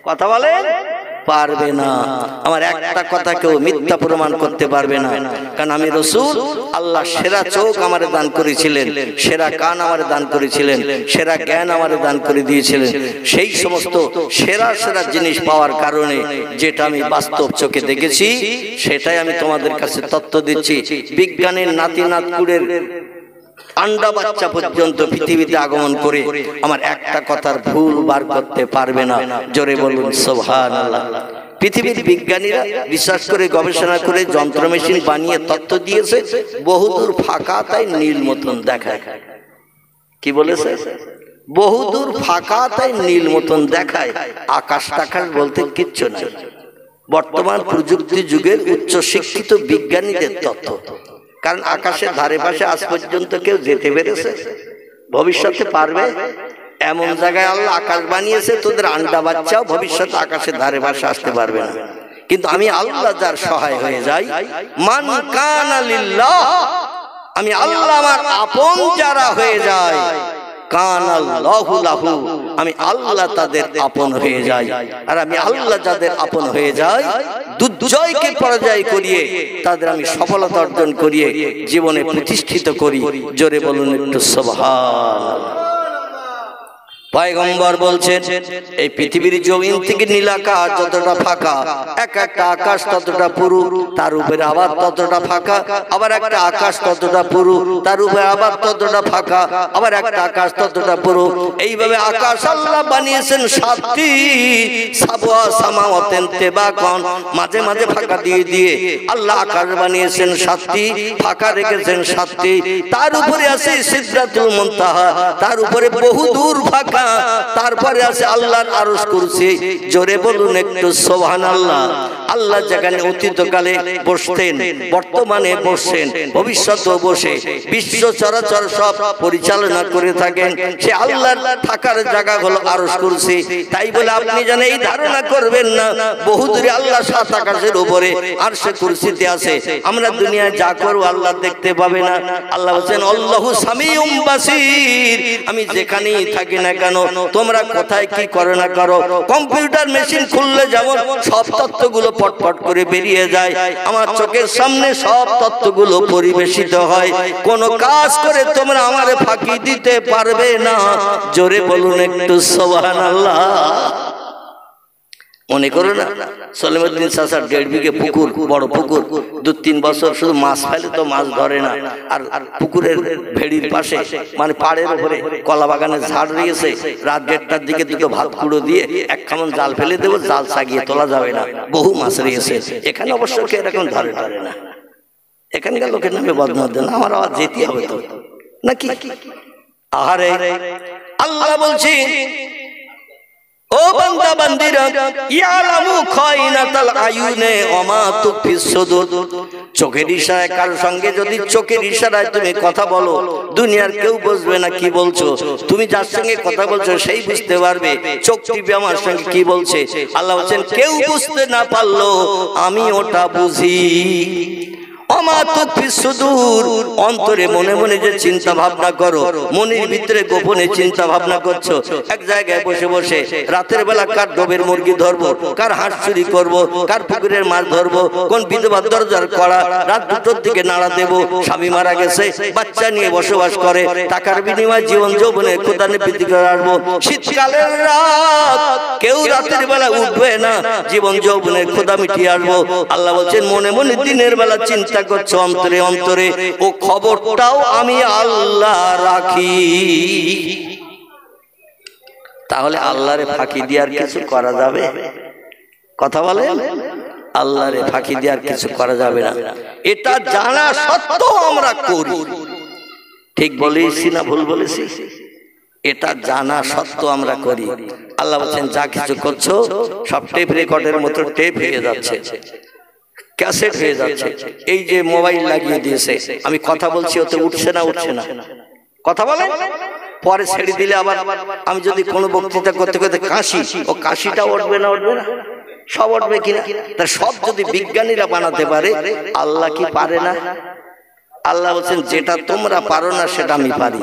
কথা বলেন পারবে না। আমার একটা কথা কেউ মিথ্যা প্রমাণ করতে পারবে না, কারণ আমি রাসূল। আল্লাহ সেরা চোখ আমারে দান করেছিলেন, সেরা কান আমারে দান করেছিলেন, সেরা জ্ঞান আমারে দান করে দিয়েছিলেন। সেই সমস্ত সেরা সেরা জিনিস পাওয়ার কারণে যেটা আমি বাস্তব চোখে দেখেছি সেটাই আমি তোমাদের কাছে তথ্য দিচ্ছি। বিজ্ঞানের নাতি নাতকুড়ের আন্ডা বাচ্চা পর্যন্ত পৃথিবীতে আগমন করে আমার একটা কথার ভুল বার করতে পারবে না। জোরে বলুন সুবহানাল্লাহ। পৃথিবীর বিজ্ঞানীরা রিসার্চ করে গবেষণা করে যন্ত্র মেশিন বানিয়ে তথ্য দিয়েছে বহুদূর ফাঁকা, তাই নীল মতন দেখায়। কি বলেছে? বহুদূর ফাঁকা তাই নীল মতন দেখায়, আকাশ টাকাশ বলতে কিচ্ছু নেই। বর্তমান প্রযুক্তি যুগের উচ্চ শিক্ষিত বিজ্ঞানীদের তথ্য, কারণ আকাশের ধারে পাশে আজ পর্যন্ত কেউ যেতে পেরেছে? ভবিষ্যতে পারবে? এমন জায়গায় আল্লাহ আকাশ বানিয়েছে, তোদের আন্ডা বাচ্চাও ভবিষ্যতে আকাশের ধারে পাশে আসতে পারবে না। কিন্তু আমি আল্লাহ যার সহায় হয়ে যাই, মান কানা লিল্লাহ, আমি আল্লাহ আমার আপন যারা হয়ে যায়, কান আল্লাহু লাহু, আমি আল্লাহ তাদের আপন হয়ে যাই। আর আমি আল্লাহ যাদের আপন হয়ে যাই, দুর্জয়কে পরাজয় করিয়ে তাদের আমি সফলতা অর্জন করিয়ে জীবনে প্রতিষ্ঠিত করি। জোরে বলুন একটু সুবহানাল্লাহ। পয়গম্বর বলছেন, এই পৃথিবীর জমিন থেকে নীল আকাশ যতটা ফাঁকা, এক একটা আকাশ ততটা পুরু, তার উপরে আবার ততটা ফাঁকা, আবার একটা আকাশ ততটা পুরু, তার উপরে আবার ততটা ফাঁকা, আবার একটা আকাশ ততটা পুরু। এইভাবে আকাশ আল্লাহ বানিয়েছেন সাতটি, সাবওয়া সামাওয়াতেন তিবাকান, মাঝে মাঝে ফাঁকা দিয়ে দিয়ে আল্লাহ আকাশ বানিয়েছেন সাতটি, ফাঁকা রেখেছেন সাতটি। তার উপরে আছে সিদরাতুল মুনতাহা, তার উপরে বহু দূর ফাঁকা। তারপরে আছে আল্লাহর আরশ কুরসি। জোরে বলুন একটু সুবহানাল্লাহ। আল্লাহ যেখানে অতীতকালে বসতেন, বর্তমানে বসেন, ভবিষ্যতেও বসে বিশ্ব চরাচর সব পরিচালনা করে থাকেন, সে আল্লাহর থাকার জায়গা হলো আরশ কুরসি। তাই বলে আপনি যেন এই ধারণা করবেন না বহু দূরে আল্লাহ সাত আকাশের উপরে আরশে কুরসিতে আছে, আমরা দুনিয়ায় যা করব আল্লাহ দেখতে পাবে না। আল্লাহ বলেন আল্লাহু সামিউম বাসীর, আমি যেখানেই থাকি না কেন, তোমরা কোথায় কি করো না করো, কম্পিউটার মেশিন খুললে যেমন সব তথ্যগুলো পটপট করে বেরিয়ে যায়, আমার চোখের সামনে সব তথ্যগুলো পরিবেশিত হয়। কোন কাজ করে তোমরা আমারে ফাঁকি দিতে পারবে না। জোরে বলুন একটু সুবহানাল্লাহ। মনে করো না সলিমুদ্দিন চাচার 1.5 বিঘে পুকুর, বড় পুকুর, 2-3 বছর শুধু মাছ ফেলে তো মাছ ধরে না। আর পুকুরের ভেড়ির পাশে মানে পাড়ের উপরে কলা বাগানে ঝাড় রয়েছে, রাত 1:30টার দিকে দুটো ভাত কুড়ো দিয়ে এক খামন জাল ফেলে দেবো, জাল সাগিয়ে তোলা যাবে না, বহু মাছ রয়েছে। এখানে অবশ্য কে এরকম ধরে না, এখানকার লোকের নামে বদনাম দেন, আমার আবার যেতে হবে তো নাকি? আহারে আল্লাহ বলছি, ও বান্দা বান্দিরা, ইয়ালামু খায়িনাতাল আয়ুনে ওয়া মা তুখফিস সুদূর। চোখের ইশারায় কারোর সঙ্গে যদি চোখের ইশারায় তুমি কথা বলো, দুনিয়ার কেউ বুঝবে না কি বলছো, তুমি যার সঙ্গে কথা বলছো সেই বুঝতে পারবে চোখ টিপে আমার সঙ্গে কি বলছে। আল্লাহ বলেন কেউ বুঝতে না পারলো আমি ওটা বুঝি। অন্তরে মনে মনে যে চিন্তা ভাবনা করো, মনের ভিতরে গোপনে চিন্তা ভাবনা করছো, এক জায়গায় বসে বসে রাতের বেলা কার ডোবের মুরগি ধরবো, কার হাঁস চুরি করবো, কার পুকুরের মাছ ধরবো, কোন বিধবার দরজার কড়া রাত 2টোর দিকে নাড়া দেবো, স্বামী মারা গেছে, বাচ্চা নিয়ে বসবাস করে, টাকার বিনিময়ে জীবন যৌবনে কোদানে বৃদ্ধি করে আসবো। শীতকালের রাত কেউ রাতের বেলা উঠবে না, জীবন যৌবনের ক্ষুধা মিটিয়ে আসবো। আল্লাহ বলছেন মনে মনে দিনের বেলা চিন্তা করছো, অন্তরে অন্তরে ও খবরটাও আমি আল্লাহ রাখি। তাহলে আল্লাহরে ফাঁকি দেওয়ার কিছু করা যাবে? কথা বলে, আল্লাহরে ফাঁকি দেওয়ার কিছু করা যাবে না। এটা জানা সত্ত্বেও আমরা করি। ঠিক বলেছি না ভুল বলেছি? এটা জানা সত্ত্বেও আমরা করি। আল্লাহ বলছেন যা কিছু করছো সব টেপ রেকর্ডের মতো টেপ হয়ে যাচ্ছে, ক্যাসেট হয়ে যাচ্ছে। এই যে মোবাইল লাগিয়ে দিয়েছে, আমি কথা বলছি ওতে উঠছে না, উঠছে না, কথা বলে পরে ছেড়ে দিলে আবার আমি যদি কোনো বক্তৃতা করতে করতে কাশি, ও কাশিটা উঠবে না, উঠবে না, সব উঠবে কিনা? তা সব যদি বিজ্ঞানীরা বানাতে পারে, আল্লাহ কি পারে না? আল্লাহ বলছেন যেটা তোমরা পারো না সেটা আমি পারি,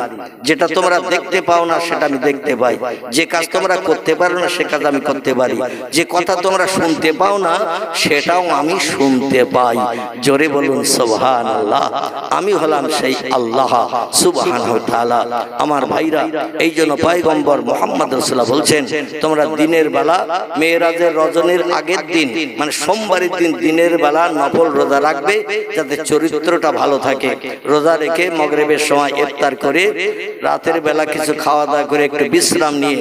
যেটা তোমরা দেখতে পাও না সেটা আমি দেখতে পাই, যে কাজ তোমরা করতে পারো না সে কাজ আমি করতে পারি, যে কথা তোমরা শুনতে পাও না সেটাও আমি শুনতে পাই। জোরে বলুন সুবহানাল্লাহ। আমি হলাম সেই আল্লাহ সুবহানাহু ওয়া তাআলা। আমার ভাইরা, এই জন্য পয়গম্বর মুহাম্মদ রাসূলুল্লাহ বলছেন তোমরা দিনের বেলা মেরাজের রজনীর আগের দিন মানে সোমবারের দিন দিনের বেলা নফল রোজা রাখবে যাতে চরিত্রটা ভালো থাকে। রোজা রেখে মাগরিবের সময় ইফতার করে রাতের বেলা কিছু খাওয়া দাওয়া করে একটু বিশ্রাম নিয়ে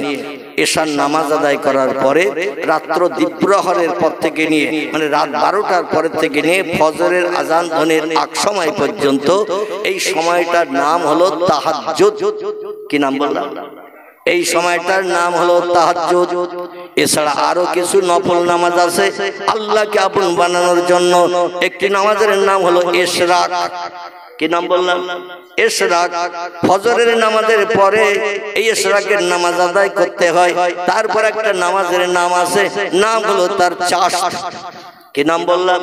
এশার নামাজ আদায় করার পরে রাত্র দ্বিপ্রহরের পর থেকে নিয়ে মানে রাত 12টার পর থেকে নিয়ে ফজরের আজান ধ্বনির আগ সময় পর্যন্ত এই সময়টার নাম হলো তাহাজ্জুদ। কি নাম বললাম? এই সময়টার নাম হলো তাহাজ্জুদ। এছাড়া আরো কিছু নফল নামাজ আছে আল্লাহকে আপন বানানোর জন্য। একটি নামাজের নাম হলো ইশরাক। কি নাম বললাম? ইশরাক। ফজরের নামাজের পরে এই ইশরাকের নামাজ আদায় করতে হয়। তারপর একটা নামাজের নাম আছে, নাম হলো তার চাশ। কি নাম বললাম?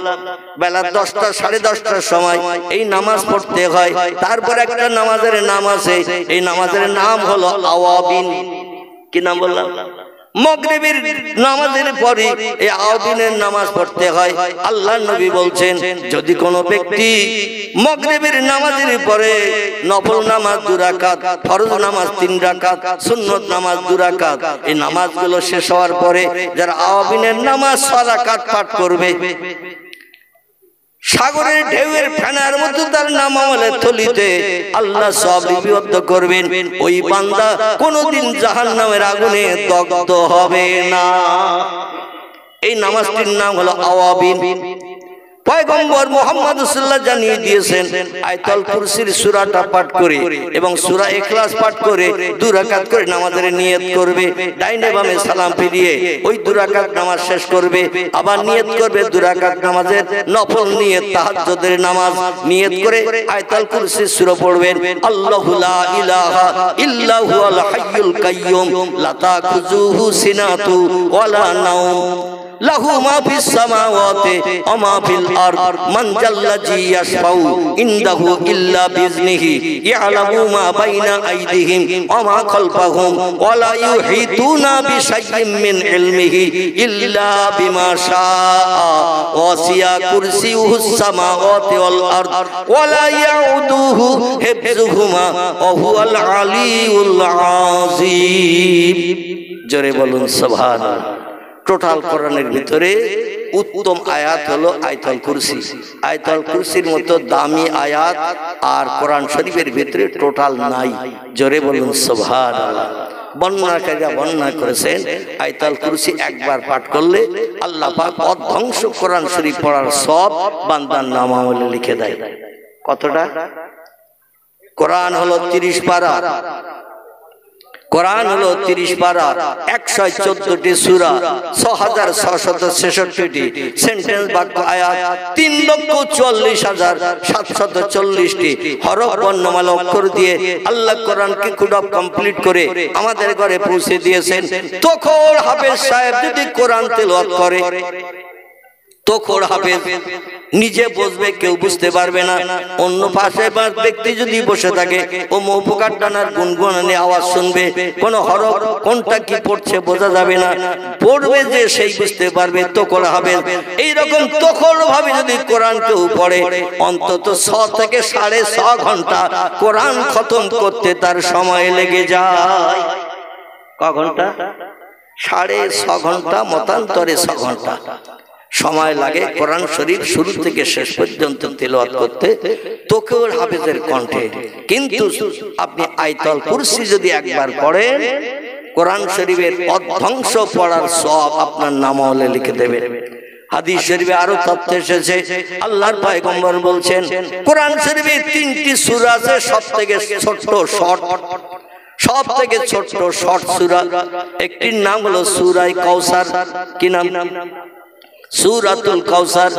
বেলা 10টা 10:30টার সময় এই নামাজ পড়তে হয়। তারপর একটা নামাজের নাম আছে, এই নামাজের নাম হলো আওয়াবিন। কি নাম বললাম? মাগরিবের নামাজের পরে এই আওয়াবিনের নামাজ পড়তে হয়। আল্লাহর নবী বলছেন, যদি কোনো ব্যক্তি মাগরিবের নামাজের পরে নফল নামাজ 2 রাকাত, ফরজ নামাজ 3 রাকাত, সুন্নত নামাজ 2 রাকাত, এই নামাজগুলো শেষ হওয়ার পরে যারা আওয়াবিনের নামাজ 6 রাকাত পাঠ করবে, সাগরের ঢেউয়ের ফেনার মতো তার নাম আমলের থলিতে আল্লাহ সব লিপিবদ্ধ করবেন। ওই বান্দা কোনোদিন জাহান্নামের আগুনে দগ্ধ হবে না। এই নামাজটির নাম হলো আওয়াবিন। পয়গম্বর মুহাম্মদ সাল্লাল্লাহু জানিয়ে দিয়েছেন, আয়াতুল কুরসির সূরাটা পাঠ করে এবং সূরা ইখলাস পাঠ করে 2 রাকাত করে নামাজের নিয়ত করবে। ডাইনে বামে সালাম ফিরিয়ে ওই 2 রাকাত নামাজ শেষ করবে। আবার নিয়ত করবে 2 রাকাত নামাজের নফল নিয়ত, তাহাজ্জুদের নামাজ নিয়ত করে আয়াতুল কুরসির সূরা পড়বেন। আল্লাহু লা ইলাহা ইল্লা হুয়াল হাইয়ুল কাইয়্যুম লা তাখুযুহু সিনাতু ওয়ালা নাওম লাহু মা ফিস সামাওয়াতি ওয়া মা ফিল আরদ মান জাল্লাজি ইয়াশফাউ ইনদাহু ইল্লা বিইজনিহি ইয়ালামু মা বাইনা আইদিহিম ওয়া মা খালফাহুম ওয়া লা ইউহিতুনা বিশাইইম মিন ইলমিহি ইল্লা বিমা শাআ ওয়াসিয়া কুরসিয়ুহুস সামাওয়াতি ওয়াল আরদ ওয়া লা ইয়াউদুহু হিফযুহুমা ওয়া হুয়াল আলিয়ুল আযীম। জোরে বলুন সুবহানাল্লাহ। টোটাল কোরআনের ভিতরে উত্তম আয়াত হলো আয়াতুল কুরসি। আয়াতুল কুরসির মতো দামি আয়াত আর কোরআন শরীফের ভিতরে টোটাল নাই। জোরে বলুন সুবহানাল্লাহ। বর্ণনাকারীরা বর্ণনা করেছেন, আয়াতুল কুরসি একবার পাঠ করলে আল্লাহ পাক অধ্বংস কোরআন শরীফ পড়ার সব বান্দার নামামলে লিখে দেয়। কতটা? কোরআন হলো 30 পারা। কোরআন হলো 30 পারা, 114টি সূরা, 6666টি সেন্টেন্স বাক্য আয়াত, 3,44,740টি হরফ বর্ণমালা অক্ষর দিয়ে আল্লাহ কোরআনকে কুডব কমপ্লিট করে আমাদের ঘরে পৌঁছে দিয়েছেন। তখন হাফেজ সাহেব যদি কোরআন তেলাওয়াত করে, তখন হাফেজ নিজে বসবে, কেউ বুঝতে পারবে না। অন্য পাশে ব্যক্তি যদি বসে থাকে, ও মৌফুকার ডানার গুনগুনানি আওয়াজ শুনবে, কোন হরফ কোনটা কি পড়ছে বোঝা যাবে না। পড়বে যে সেই বুঝতে পারবে, তখন হাফেজ। এইরকম তখন ভাবে যদি কোরআন কেউ পড়ে, অন্তত 6 থেকে 6.5 ঘন্টা কোরআন খতম করতে তার সময় লেগে যায়। ক ঘন্টা? 6.5 ঘন্টা, মতান্তরে 6 ঘন্টা সময় লাগে কোরআন শরীফ শুরু থেকে শেষ পর্যন্ত তেলাওয়াত করতে, তোকেও হাফেজের কণ্ঠে। কিন্তু আপনি আয়াতুল কুরসি যদি একবার পড়েন, কোরআন শরীফের অর্ধাংশ পড়ার সওয়াব আপনার নামামলে লিখে দেবে। হাদিস শরীফে আরো তথ্য এসেছে, আল্লাহর পয়গম্বর বলছেন, কোরআন শরীফে 3টি সূরা আছে সবথেকে ছোট শর্ট, সব থেকে ছোট শর্ট সূরা। একটির নাম হলো সূরা কাউসার। কি নাম? সূরাতুল কাউসার।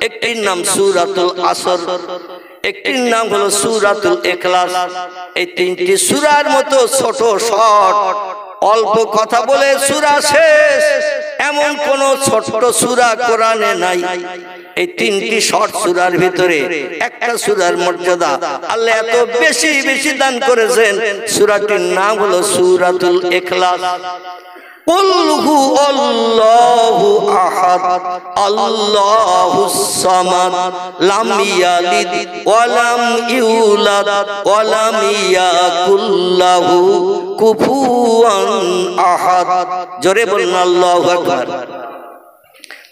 একটির নাম সূরাতুল আসর, একটির নাম হলো সূরাতুল ইখলাস। এই 3টি সূরার মতো ছোট শর্ট, অল্প কথা বলে সূরা শেষ, এমন কোন ছোট সূরা কোরআনে নাই। এই 3টি শর্ট সূরার ভিতরে একটা সূরার মর্যাদা আল্লাহ এত বেশি বেশি দান করেছেন। সূরাটির নাম হলো সূরাতুল ইখলাস। কুল হুয়াল্লাহু আহাদ আল্লাহুস সামাদ লাম ইয়ালিদ ওয়া লাম ইউলাদ ওয়া লাম ইয়াকুল লাহু কুফুয়ান আহাদ। জোরে বলুন আল্লাহু আকবার।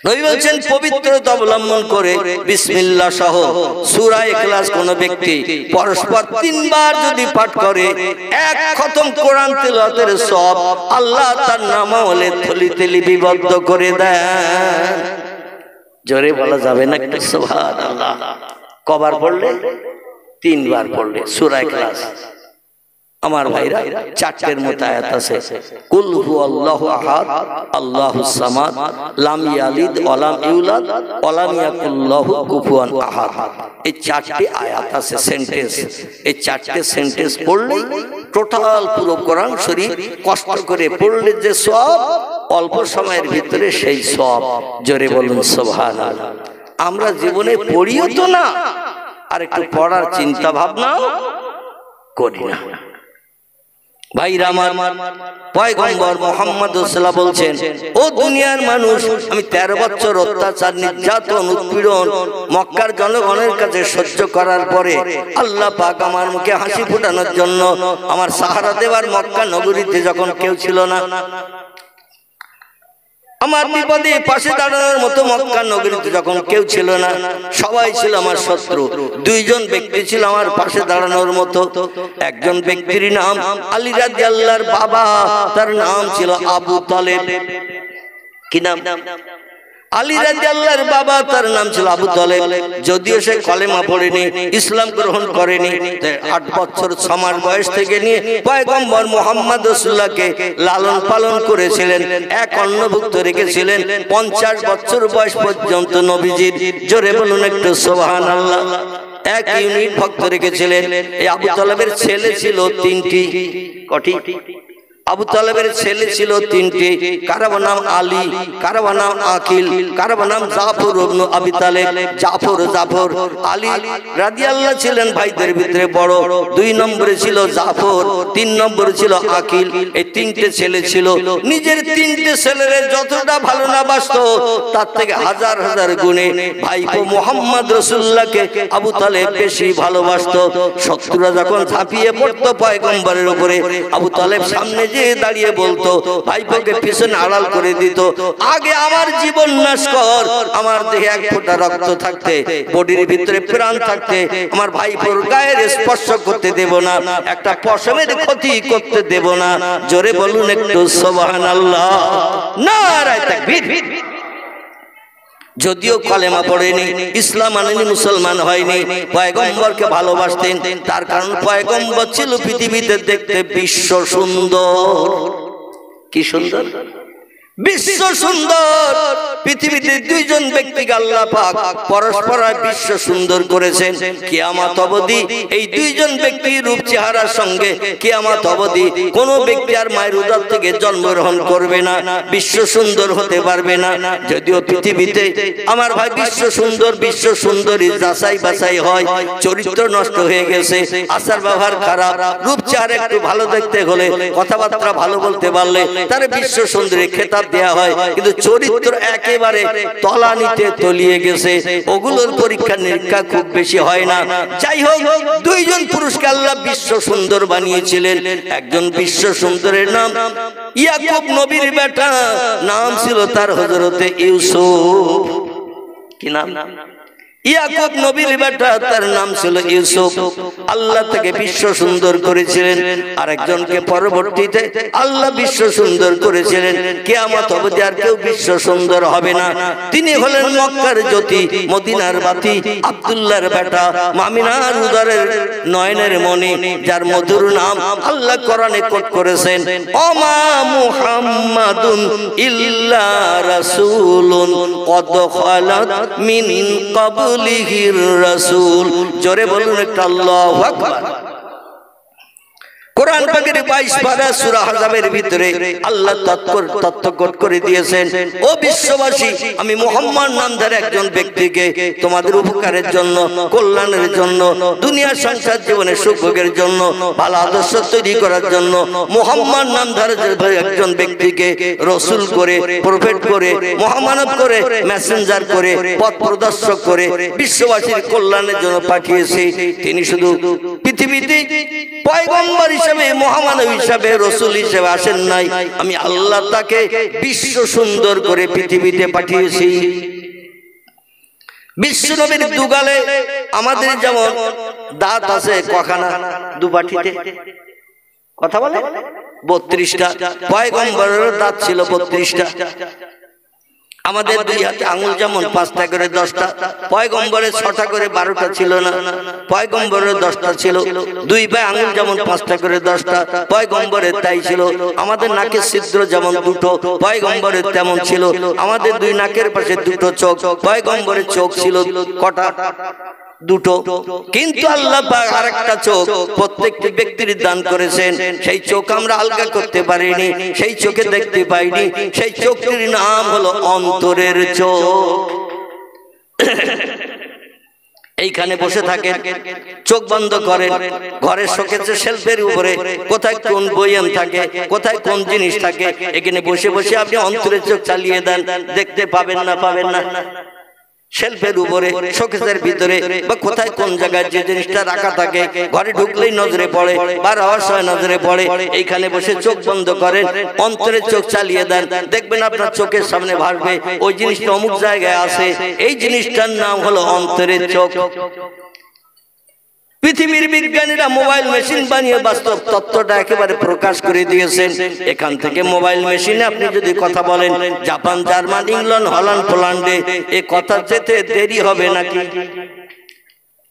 নবী বলেন, পবিত্রতা অবলম্বন করে বিসমিল্লাহ সহ সূরা ইখলাস কোন ব্যক্তি পরস্পর 3 বার যদি পাঠ করে, 1 খতম কোরআন তেলাওয়াতের সওয়াব আল্লাহ তার নামামলে থলিতে লিপিবদ্ধ করে দেন। জোরে বলা যাবে না একটু সুবহানাল্লাহ? কবার পড়লে? 3 বার পড়লে সূরা ইখলাস। আমার ভাইরা চারটের মতো আয়াত আছে, কুল হুয়াল্লাহু আহাদ আল্লাহুস সামাদ লাম ইয়ালিদ ওয়া লাম ইউলাদ ওয়া লাম ইয়াকুল লাহু কুফুয়ান আহাদ। এই চারটি আয়াত আছে, সেন্টেন্স। এই চারটে সেন্টেন্স পড়লেই টোটাল পুরো কোরআন শরীফ কষ্ট করে পড়লে যে সওয়াব, অল্প সময়ের ভিতরে সেই সওয়াব। জোরে বলুন সুবহানাল্লাহ। আমরা জীবনে পড়িও তো না, আর একটু পড়ার চিন্তা ভাবনাও করি না। ভাইরা আমার, পয়গম্বর মুহাম্মদ সাল্লাল্লাহু আলাইহি ওয়াসাল্লাম বলছেন, ও দুনিয়ার মানুষ, আমি 13 বছর অত্যাচার, নির্যাতন, উৎপীড়ন মক্কার জনগণের কাছে সহ্য করার পরে আল্লাহ পাক আমার মুখে হাসি ফোটানোর জন্য আমার সাহারা দেওয়ার মক্কা নগরীতে যখন কেউ ছিল না, আমার বিপদে পাশে দাঁড়ানোর মতো মক্কা নগরীতে যখন কেউ ছিল না, সবাই ছিল আমার শত্রু। দুইজন ব্যক্তি ছিল আমার পাশে দাঁড়ানোর মতো। একজন ব্যক্তির নাম আলী রাদিয়াল্লাহর বাবা, তার নাম ছিল আবু তালেব। কি নাম? আলী রাদিয়াল্লাহর বাবা, তার নাম ছিল আবু তালেব। যদিও সে কলেমা পড়েনি, ইসলাম গ্রহণ করেনি, 8 বছর 6 মাস বয়স থেকে নিয়ে পয়গম্বর মুহাম্মদ রাসূলুল্লাহকে লালন পালন করেছিলেন, এক অন্নভুক্ত রেখেছিলেন 50 বছর বয়স পর্যন্ত নবীজির। জোরে বলুন একটু সুবহানাল্লাহ। এক ইউনিট ভক্ত রেখেছিলেন। এই আবু তালেবের ছেলে ছিল 3টি। কটি? আবু তালেবের ছেলে ছিল 3টি। কারো নাম আলী, কারো নাম আকিল, কারো নাম জাফর ইবনে আবি তালেব। জাফর আলী রাদিয়াল্লাহু ছিলেন ভাইদের ভিতরে বড়, 2 নম্বরে ছিল জাফর, 3 নম্বরে ছিল আকিল। এই 3টে ছেলে ছিল। নিজের 3টে ছেলেরে যতটা ভালো না বাসতো, তার থেকে হাজার হাজার গুণে ভাইপো মুহাম্মদ রাসূলুল্লাহকে আবু তালেব বেশি ভালোবাসতো। শত্রুরা যখন ঝাঁপিয়ে পড়তো পয়গম্বরের উপরে, আবু তালেব সামনে যে দাঁড়িয়ে বলতো, ভাইপোকে পিছনে আড়াল করে দিত, আগে আমার জীবন নাশ কর, আমার দেহে এক ফোঁটা রক্ত থাকতে, বডির ভিতরে প্রাণ থাকতে আমার ভাইপোর গায়ের স্পর্শ করতে দেব না, একটা পশমের ক্ষতি করতে দেব না। জোরে বলুন একটু সুবহানাল্লাহ, নারায়ে তাকবীর। যদিও কলেমা পড়েনি, ইসলাম আনেনি, মুসলমান হয়নি, পয়গম্বরকে ভালোবাসতেন। তার কারণ পয়গম্বর ছিল পৃথিবীতে দেখতে বিশ্ব সুন্দর। কি সুন্দর? বিশ্ব সুন্দর। পৃথিবীতে 2 জন ব্যক্তিকে আল্লাহ পাক পরস্পর বিশ্ব সুন্দর করেছেন। কিয়ামত অবধি এই 2 জন ব্যক্তির রূপ চেহারার সঙ্গে কিয়ামত অবধি কোন ব্যক্তি আর মায়ের উদর থেকে জন্মগ্রহণ করবে না, বিশ্ব সুন্দর হতে পারবে না। যদিও পৃথিবীতে আমার ভাই বিশ্ব সুন্দর, বিশ্ব সুন্দরী যাচাই বাছাই হয়, চরিত্র নষ্ট হয়ে গেছে, আচার ব্যবহার খারাপ, রূপ চেহারা একটু ভালো দেখতে হলে, কথাবার্তা ভালো বলতে পারলে তার বিশ্ব সুন্দরী খেতাব দেয়া হয়, কিন্তু চরিত্র একেবারে তলানিতে তলিয়ে গেছে, ওগুলোর পরীক্ষা নিরীক্ষা খুব বেশি হয় না। যাই হোক, 2 জন পুরুষকে আল্লাহ বিশ্ব সুন্দর বানিয়েছিলেন। একজন বিশ্ব সুন্দরের নাম ইয়াকুব নবীর বেটা, নাম ছিল তার হযরতে ইউসুফ। কি নাম? ইয়াকুব নবীর বেটা, তার নাম ছিল ইউসুফ। আল্লাহ তাকে বিশ্ব সুন্দর করেছিলেন। আরেকজনকে পরবর্তীতে আল্লাহ বিশ্ব সুন্দর করেছিলেন। কিয়ামত অবধি আর কেউ বিশ্ব সুন্দর হবে না। তিনি হলেন মক্কার জ্যোতি, মদিনার বাতি, আব্দুল্লাহর বেটা, মামিনার উদরের নয়নের মণি, যার মধুর নাম আল্লাহ কোরআনে কোট করেছেন, ওমা মুহাম্মাদুন ইল্লা রাসূলুন কদ খালাত মিন ক্বাবলিহির রাসূল। জোরে বলুন একটা আল্লাহু আকবার। কোরআন পাকের 22 পারা সূরা আহজাবের ভিতরে আল্লাহ তত্ত্বকট করে দিয়েছেন, ও বিশ্ববাসী, আমি মুহাম্মদ নামধারী একজন ব্যক্তিকে তোমাদের উপকারের জন্য, কল্যাণের জন্য, দুনিয়ার সংসার জীবনের সুখভোগের জন্য, ভালো আদর্শ তৈরি করার জন্য মুহাম্মদ নামধারী একজন ব্যক্তিকে রাসূল করে, প্রফেট করে, মহামানব করে, মেসেঞ্জার করে, পথ প্রদর্শক করে বিশ্ববাসীর কল্যাণের জন্য পাঠিয়েছি। তিনি শুধু পৃথিবীতে পয়গম্বর হিসেবে, মহামানব হিসেবে, রাসূল হিসেবে আসেন নাই, আমি আল্লাহ তাকে বিশ্ব সুন্দর করে পৃথিবীতে পাঠিয়েছি। বিশ্ব নবীর দুগালে আমাদের যেমন দাঁত আছে কখানা, দুপাটিতে কথা বলে 32টা, পয়গম্বরের দাঁত ছিল 32টা। আমাদের দুই হাতে আঙুল যেমন 5টা করে 10টা, পয়গম্বরের 6টা করে 12টা ছিল না, পয়গম্বরের 10টা ছিল। দুই পায়ে আঙুল যেমন 5টা করে 10টা, পয়গম্বরের তাই ছিল। আমাদের নাকের ছিদ্র যেমন 2টো, পয়গম্বরের তেমন ছিল। আমাদের দুই নাকের পাশে 2টো চোখ, পয়গম্বরের চোখ ছিল কটা? 2টো। কিন্তু আল্লাহ পাক আরেকটা চোখ প্রত্যেকটি ব্যক্তির দান করেছেন। সেই চোখ আমরা আলগা করতে পারিনি, সেই চোখে দেখতে পাইনি। সেই চোখটির নাম হলো অন্তরের চোখ। এইখানে বসে থাকেন, চোখ বন্ধ করেন, ঘরের শোকেসের শেলফের উপরে কোথায় কোন বইয়াম থাকে, কোথায় কোন জিনিস থাকে, এখানে বসে বসে আপনি অন্তরের চোখ চালিয়ে দেন, দেখতে পাবেন না? পাবেন না? শেলফের উপরে, শোকেসের ভিতরে বা কোথায় কোন জায়গায় যে জিনিসটা রাখা থাকে, ঘরে ঢুকলেই নজরে পড়ে, বার হওয়ার সময় নজরে পড়ে। এইখানে বসে চোখ বন্ধ করেন, অন্তরের চোখ চালিয়ে দেন, দেখবেন আপনার চোখের সামনে ভাসবে ওই জিনিসটা অমুক জায়গায় আছে। এই জিনিসটার নাম হলো অন্তরের চোখ। পৃথিবীর বিজ্ঞানীরা মোবাইল মেশিন বানিয়ে বাস্তব তত্ত্বটা একেবারে প্রকাশ করে দিয়েছেন। এখান থেকে মোবাইল মেশিনে আপনি যদি কথা বলেন, জাপান, জার্মান, ইংল্যান্ড, হল্যান্ড, পোল্যান্ডে, এ কথা যেতে দেরি হবে নাকি?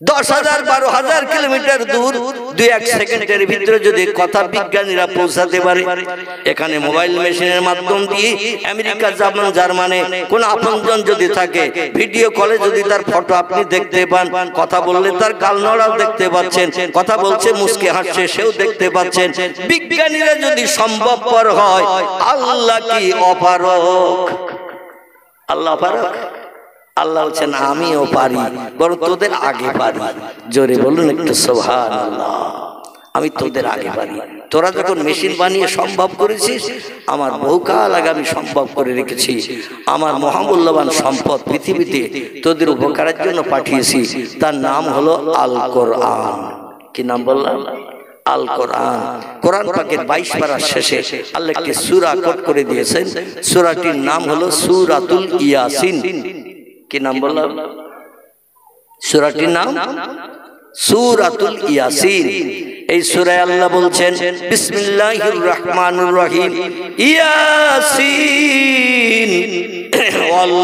10,000 12,000 কিলোমিটার দূর 2-1 সেকেন্ডের ভিতরে যদি কথা বিজ্ঞানীরা পৌঁছাতে পারে, এখানে মোবাইল মেশিনের মাধ্যম দিয়ে আমেরিকা, জাপান, জার্মানে কোন আপনজন যদি থাকে, ভিডিও কলে যদি তার ফটো আপনি দেখতে পান, কথা বললে তার গাল নড়াও দেখতে পাচ্ছেন, কথা বলছে মুস্কি হাসছে সেও দেখতে পাচ্ছেন। বিজ্ঞানীরা যদি সম্ভবপর হয়, আল্লাহ কি অপারক? আল্লাহ অপারক? আল্লাহ বলছেন আমিও পারি, বরং তোদের আগে পারি। জোরে বলুন একটু সুবহানাল্লাহ। আমি তোদের আগে পারি। তোরা যখন মেশিন বানিয়ে সম্ভব করেছিস, আমার বহুকাল আগে আমি সম্ভব করে রেখেছি। আমার মহামূল্যবান সম্পদ পৃথিবীতে তোদের উপকারের জন্য পাঠিয়েছি, তার নাম হলো আল কোরআন। কি নাম বললাম? আল কোরআন। কোরআন পাকের 22 পারার শেষে আল্লাহ একটি সূরা কোট করে দিয়েছেন। সূরাটির নাম হলো সূরাতুল ইয়াসিন। কি নাম বললাম? সূরাটির নাম সূরাতুল ইয়াসিন। এই সূরায় আল্লাহ বলছেন, বিসমিল্লাহির রহমানির রহিম, ইয়াসিন ওয়াল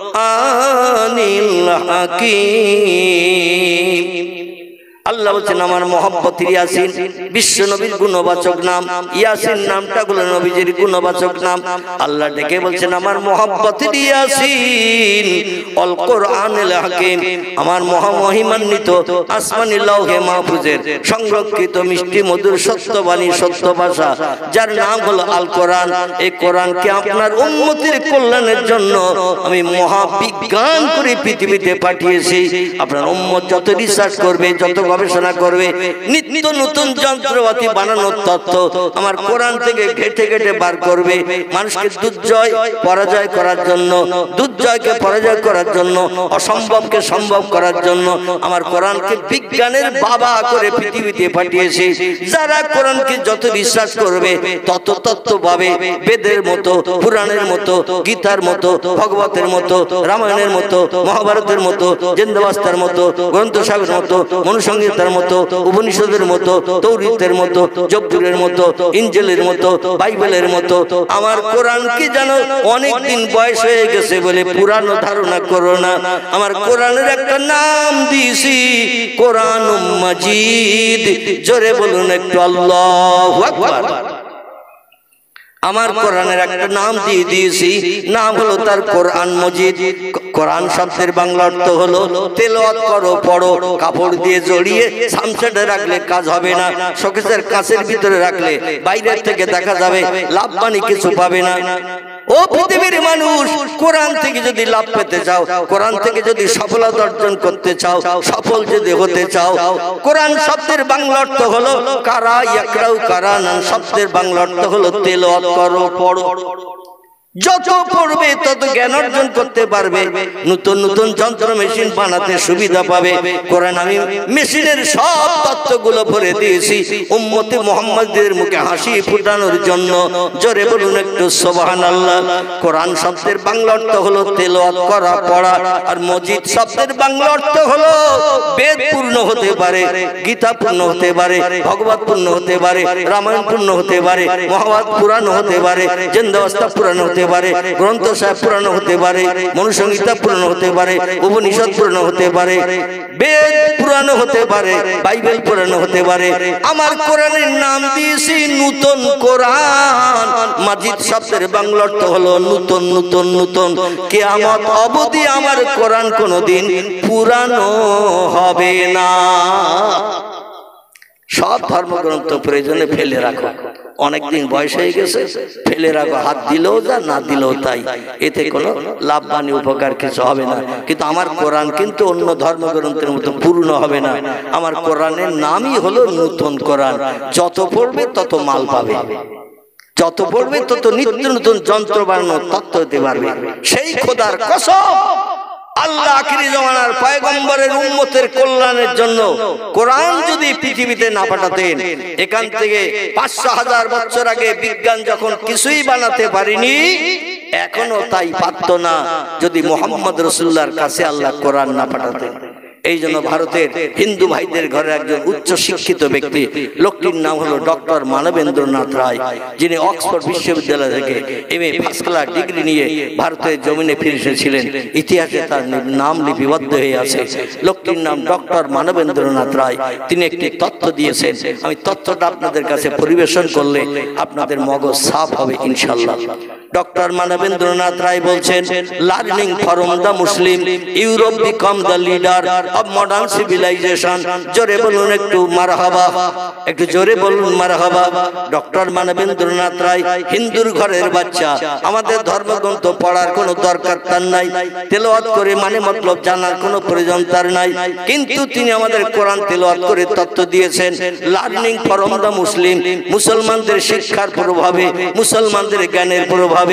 কুরআনিল হাকীম। আল্লাহ বলছেন আমার মহব্বতের ইয়াসিন, বিশ্ব নবীর গুণবাচক নাম। ইয়াসিন নামটা হলো নবীজির গুণবাচক নাম। আল্লাহ ডেকে বলছেন আমার মহব্বতের ইয়াসিন অল কোরআনিল হাকীম, আমার মহামহিমান্বিত আসমানি লৌহে মাহফুজের সংরক্ষিত মিষ্টি মধুর সত্যবাণী, সত্য ভাষা, যার নাম হলো আল কোরআন। এই কোরআনকে আপনার উম্মতের কল্যাণের জন্য আমি মহাবিজ্ঞান করে পৃথিবীতে পাঠিয়েছি। আপনার উম্মত যত রিসার্চ করবে, যত গবেষণা করবে, নিত্য নতুন যন্ত্রপাতি বানানোর তত্ত্ব আমার কোরআন থেকে ঘেটে ঘেটে বার করবে। মানুষকে দুর্জয় পরাজয় করার জন্য, দুর্জয়কে পরাজয় করার জন্য, অসম্ভবকে সম্ভব করার জন্য আমার কোরআনকে বিজ্ঞানের বাবা করে পৃথিবীতে পাঠিয়েছে। যারা কোরআনকে যত বিশ্বাস করবে, তত তত্ত্ব পাবে। বেদের মতো, পুরাণের মতো, গীতার মতো, ভগবতের মতো, রামায়ণের মতো, মহাভারতের মতো, জিন্দাবাস্তার মতো, গ্রন্থ সাহেবের মতো, মনুসংহিতার মতো, উপনিষদের মতো, তৌরাতের মতো, জবুরের মতো, ইনজিলের মতো, বাইবেলের মতো। আমার কোরআনকে জানো অনেক দিন বয়স হয়ে গেছে বলে পুরানো ধারণা করো না। আমার কোরআনের একটা নাম দিয়েছি কোরআনুম মাজিদ। জোরে বলুন একটু আল্লাহু আকবার। আমার কোরআনের একটা নাম দিয়ে দিয়েছি, নাম হলো তার কোরআন মজিদ। কোরআন শব্দের বাংলা অর্থ হলো তেলাওয়াত করো, পড়ো। কাপড় দিয়ে জড়িয়ে সামসেটে রাখলে কাজ হবে না, শোকেসের কাঁচের ভিতরে রাখলে বাইরের থেকে দেখা যাবে, লাভ মানে কিছু পাবে না। ও পৃথিবীর মানুষ, কোরআন থেকে যদি লাভ পেতে চাও, কোরআন থেকে যদি সফলতা অর্জন করতে চাও, সফল যদি হতে চাও, কোরআন শব্দের বাংলা অর্থ হলো কারা ইয়াকরাউ কারানান, শব্দের বাংলা অর্থ হলো তেলাওয়াত করো, পড়ো। যত পড়বে তত জ্ঞান অর্জন করতে পারবে, নতুন নতুন যন্ত্র মেশিন বানাতে সুবিধা পাবে। কোরআন আমি মেশিনের সব তত্ত্বগুলো ভরে দিয়েছি উম্মতে মুহাম্মাদের মুখে হাসি ফুটানোর জন্য। জোরে বলুন একটু সুবহানাল্লাহ। কোরআন শব্দের বাংলা অর্থ হলো তেলাওয়াত করা, পড়া। আর মজিদ শব্দের বাংলা অর্থ হলো বেদ পূর্ণ হতে পারে, গীতা পূর্ণ হতে পারে, ভগবত পূর্ণ হতে পারে, রামায়ণ পূর্ণ হতে পারে, মহাভারত পুরাণ হতে পারে, জিন্দাবাস্তা পুরাণ হতে পারে, গ্রন্থ সাহেব পুরানো হতে পারে, মনুসংহিতা পুরানো হতে পারে, উপনিষদ পুরানো হতে পারে, বেদ পুরানো হতে পারে, বাইবেল পুরানো হতে পারে। আমার কোরআনের নাম দিয়েছি নূতন কোরআন। মাজিদ শব্দের বাংলা অর্থ হলো নূতন, নূতন, নূতন। কিয়ামত অবধি আমার কোরআন কোনোদিন পুরানো হবে না। সব ধর্মগ্রন্থ প্রয়োজনে ফেলে রাখো, অনেকদিন বয়স হয়ে গেছে, ফেলে রাখো, হাত দিলেও যা, না দিলেও তাই, এতে কোনো লাভবান উপকার কিছু হবে না। কিন্তু আমার কোরআন কিন্তু অন্য ধর্মগ্রন্থের মতো পূর্ণ হবে না। আমার কোরআনের নামই হলো নূতন কোরআন। যত পড়বে তত মাল পাবে, যত পড়বে তত নিত্য নতুন যন্ত্র বানানো তত্ত্ব হতে পারবে। সেই খোদার কসম, আল্লাহ আখিরি জামানার পয়গম্বরের উম্মতের কল্যাণের জন্য কোরআন যদি পৃথিবীতে না পাঠাতেন, এখান থেকে ৫০০,০০০ বছর আগে বিজ্ঞান যখন কিছুই বানাতে পারেনি, এখনো তাই পারত না যদি মুহাম্মদ রাসূলুল্লাহর কাছে আল্লাহ কোরআন না পাঠাতেন। এই জন্য ভারতের হিন্দু ভাইদের ঘরে একজন উচ্চ শিক্ষিত ব্যক্তি, লোকটির নাম হলো ডক্টর মানবেন্দ্রনাথ রায়, যিনি অক্সফোর্ড বিশ্ববিদ্যালয় থেকে MA ফার্স্ট ক্লাস ডিগ্রি নিয়ে ভারতের জমিনে ফিরে এসেছিলেন। ইতিহাসে তার নাম লিপিবদ্ধ হয়ে আছে। লোকটির নাম ডক্টর মানবেন্দ্রনাথ রায়। তিনি একটি তথ্য দিয়েছেন, আমি তথ্যটা আপনাদের কাছে পরিবেশন করলে আপনাদের মগজ সাফ হবে ইনশাআল্লাহ। ডক্টর মানবেন্দ্রনাথ রায় বলছেন, learning from the Muslim, Europe became the leader of modern civilization. জোরে বলুন একটু মারহাবা, একটু জোরে বলুন মারহাবা। ডক্টর মানবেন্দ্রনাথ রায় হিন্দুর ঘরের বাচ্চা, আমাদের ধর্মগ্রন্থ পড়ার কোনো দরকার তার নাই, তেলাওয়াত করে মানে মতলব জানার কোনো প্রয়োজন তার নাই, কিন্তু তিনি আমাদের কোরআন তেলাওয়াত করে তত্ত্ব দিয়েছেন। লার্নিং ফ্রম দ্য মুসলিম, মুসলমানদের শিক্ষার প্রভাবে, মুসলমানদের জ্ঞানের প্রভাবে